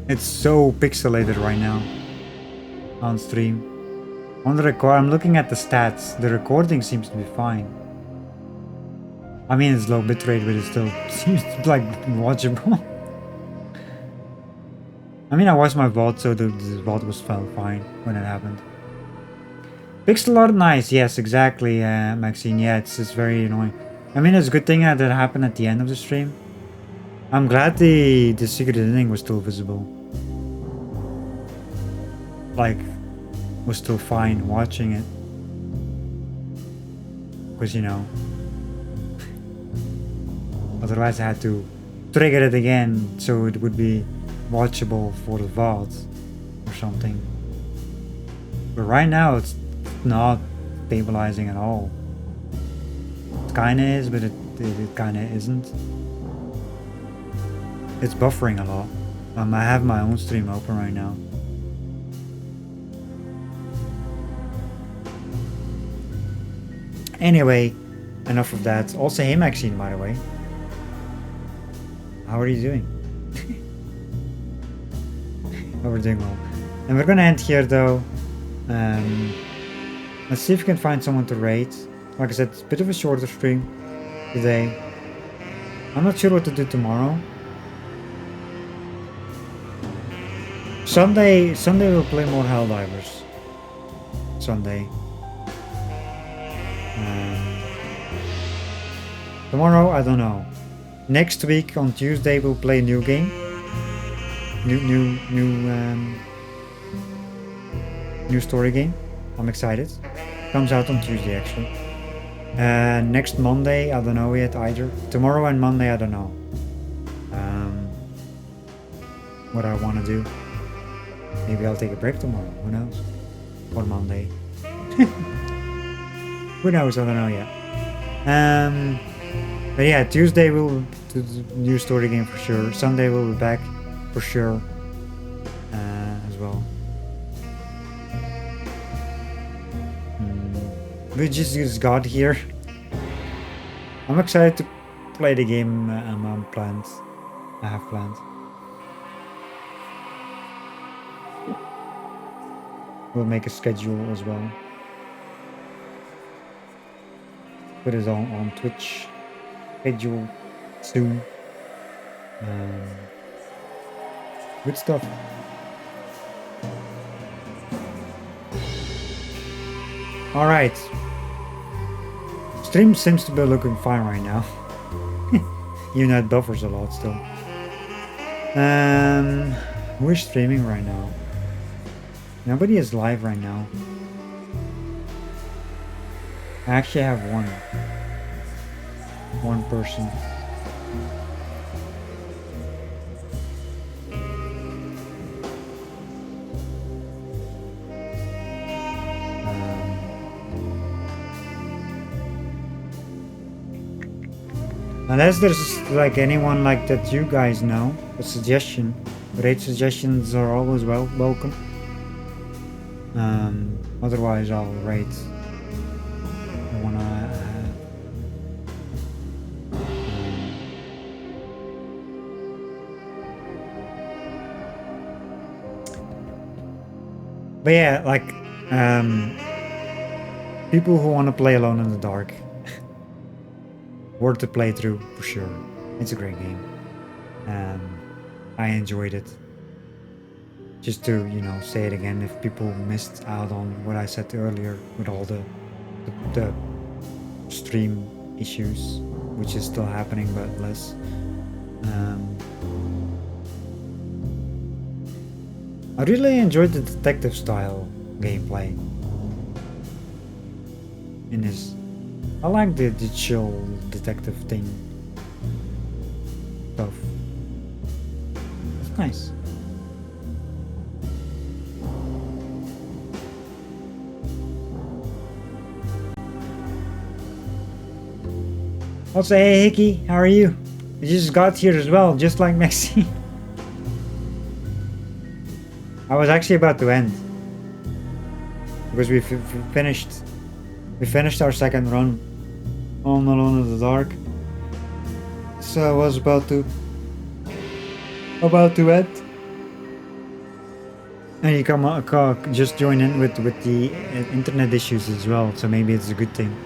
It's so pixelated right now on stream. On the record, I'm looking at the stats. The recording seems to be fine. I mean, it's low bitrate, but it still seems like watchable. I mean, I watched my VOD, so the VOD was fine when it happened. Pixel art, nice. Yes, exactly, Maxine. Yeah, it's very annoying. I mean, it's a good thing that it happened at the end of the stream. I'm glad the secret ending was still visible. Like, was still fine watching it. Because, you know, otherwise I had to trigger it again so it would be watchable for the VOD or something. But right now it's not stabilizing at all. It kinda is, but it kinda isn't. It's buffering a lot. I have my own stream open right now. Anyway, enough of that. Also, hey Maxine, by the way. How are you doing? Oh, we're doing well. And we're gonna end here though. Let's see if we can find someone to raid. Like I said, it's a bit of a shorter stream today. I'm not sure what to do tomorrow. Sunday we'll play more Helldivers. Sunday. Tomorrow, I don't know. Next week on Tuesday we'll play a new game. New story game. I'm excited. Comes out on Tuesday actually. Next Monday, I don't know yet either. Tomorrow and Monday, I don't know. What I want to do. Maybe I'll take a break tomorrow. Who knows? Or Monday. Who knows? I don't know yet. But yeah, Tuesday we'll do the new story game for sure. Sunday we'll be back for sure as well. We just got here. I'm excited to play the game I have planned. We'll make a schedule as well. Put it on Twitch. Schedule soon. Good stuff. Alright. Stream seems to be looking fine right now. Even though it buffers a lot still. We're streaming right now. Nobody is live right now. I actually have one person. Unless there's like anyone like that you guys know, a suggestion. Raid suggestions are always welcome. Otherwise I'll rate the one I have. But yeah, like people who want to play Alone in the Dark, worth to play through for sure. It's a great game. I enjoyed it. Just to, you know, say it again, if people missed out on what I said earlier with all the stream issues, which is still happening but less. I really enjoyed the detective style gameplay in this. I like the chill detective thing stuff. It's nice. Also, hey Hickey, how are you? You just got here as well, just like Maxine. I was actually about to end because we finished our second run on Alone in the Dark. So I was about to end. And you just join in with the internet issues as well, so maybe it's a good thing.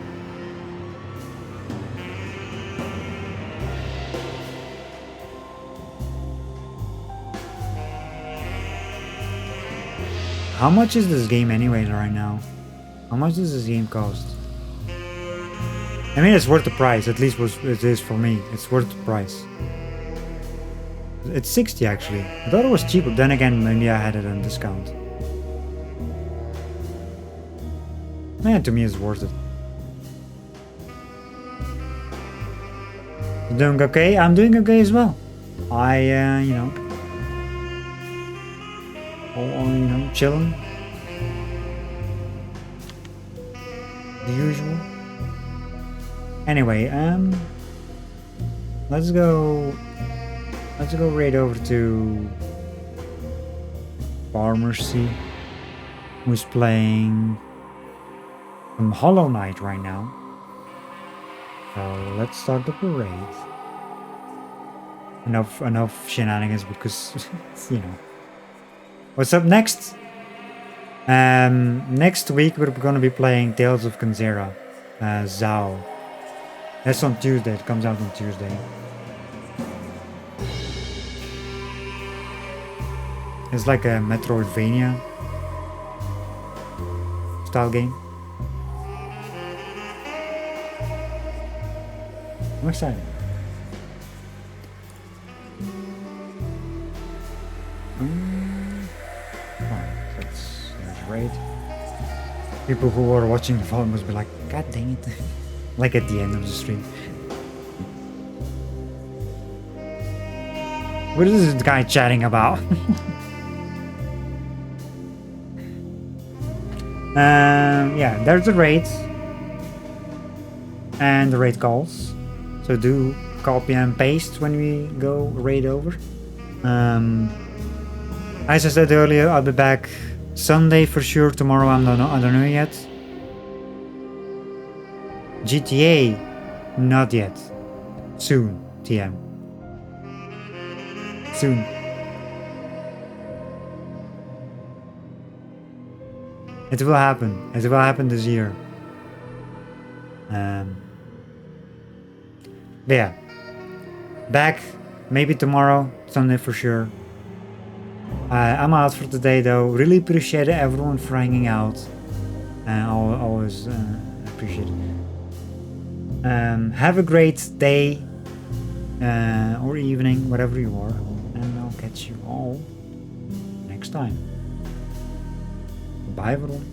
How much is this game anyway right now? How much does this game cost? I mean, it's worth the price. At least it is for me. It's worth the price. It's 60 actually. I thought it was cheaper. Then again, maybe I had it on discount. Yeah, to me it's worth it. You doing okay? I'm doing okay as well. I, you know, chilling. The usual. Anyway, let's go right over to Pharmacy, who's playing some Hollow Knight right now. So let's start the parade. Enough shenanigans, because you know. What's up next? Next week we're gonna be playing Tales of Kenzera, Zao. That's on Tuesday. It comes out on Tuesday. It's like a Metroidvania style game. I'm excited. That's great. People who are watching the volume must be like, God dang it. Like at the end of the stream. What is this guy chatting about? Yeah, there's the raids. And the raid calls. So do copy and paste when we go raid over. As I said earlier, I'll be back Sunday for sure. Tomorrow I don't know yet. GTA, not yet. Soon, TM. Soon. It will happen. It will happen this year. But yeah. Back maybe tomorrow, Sunday for sure. I'm out for today though. Really appreciate everyone for hanging out. Always appreciate it. Have a great day or evening, whatever you are, and I'll catch you all next time. Bye everyone.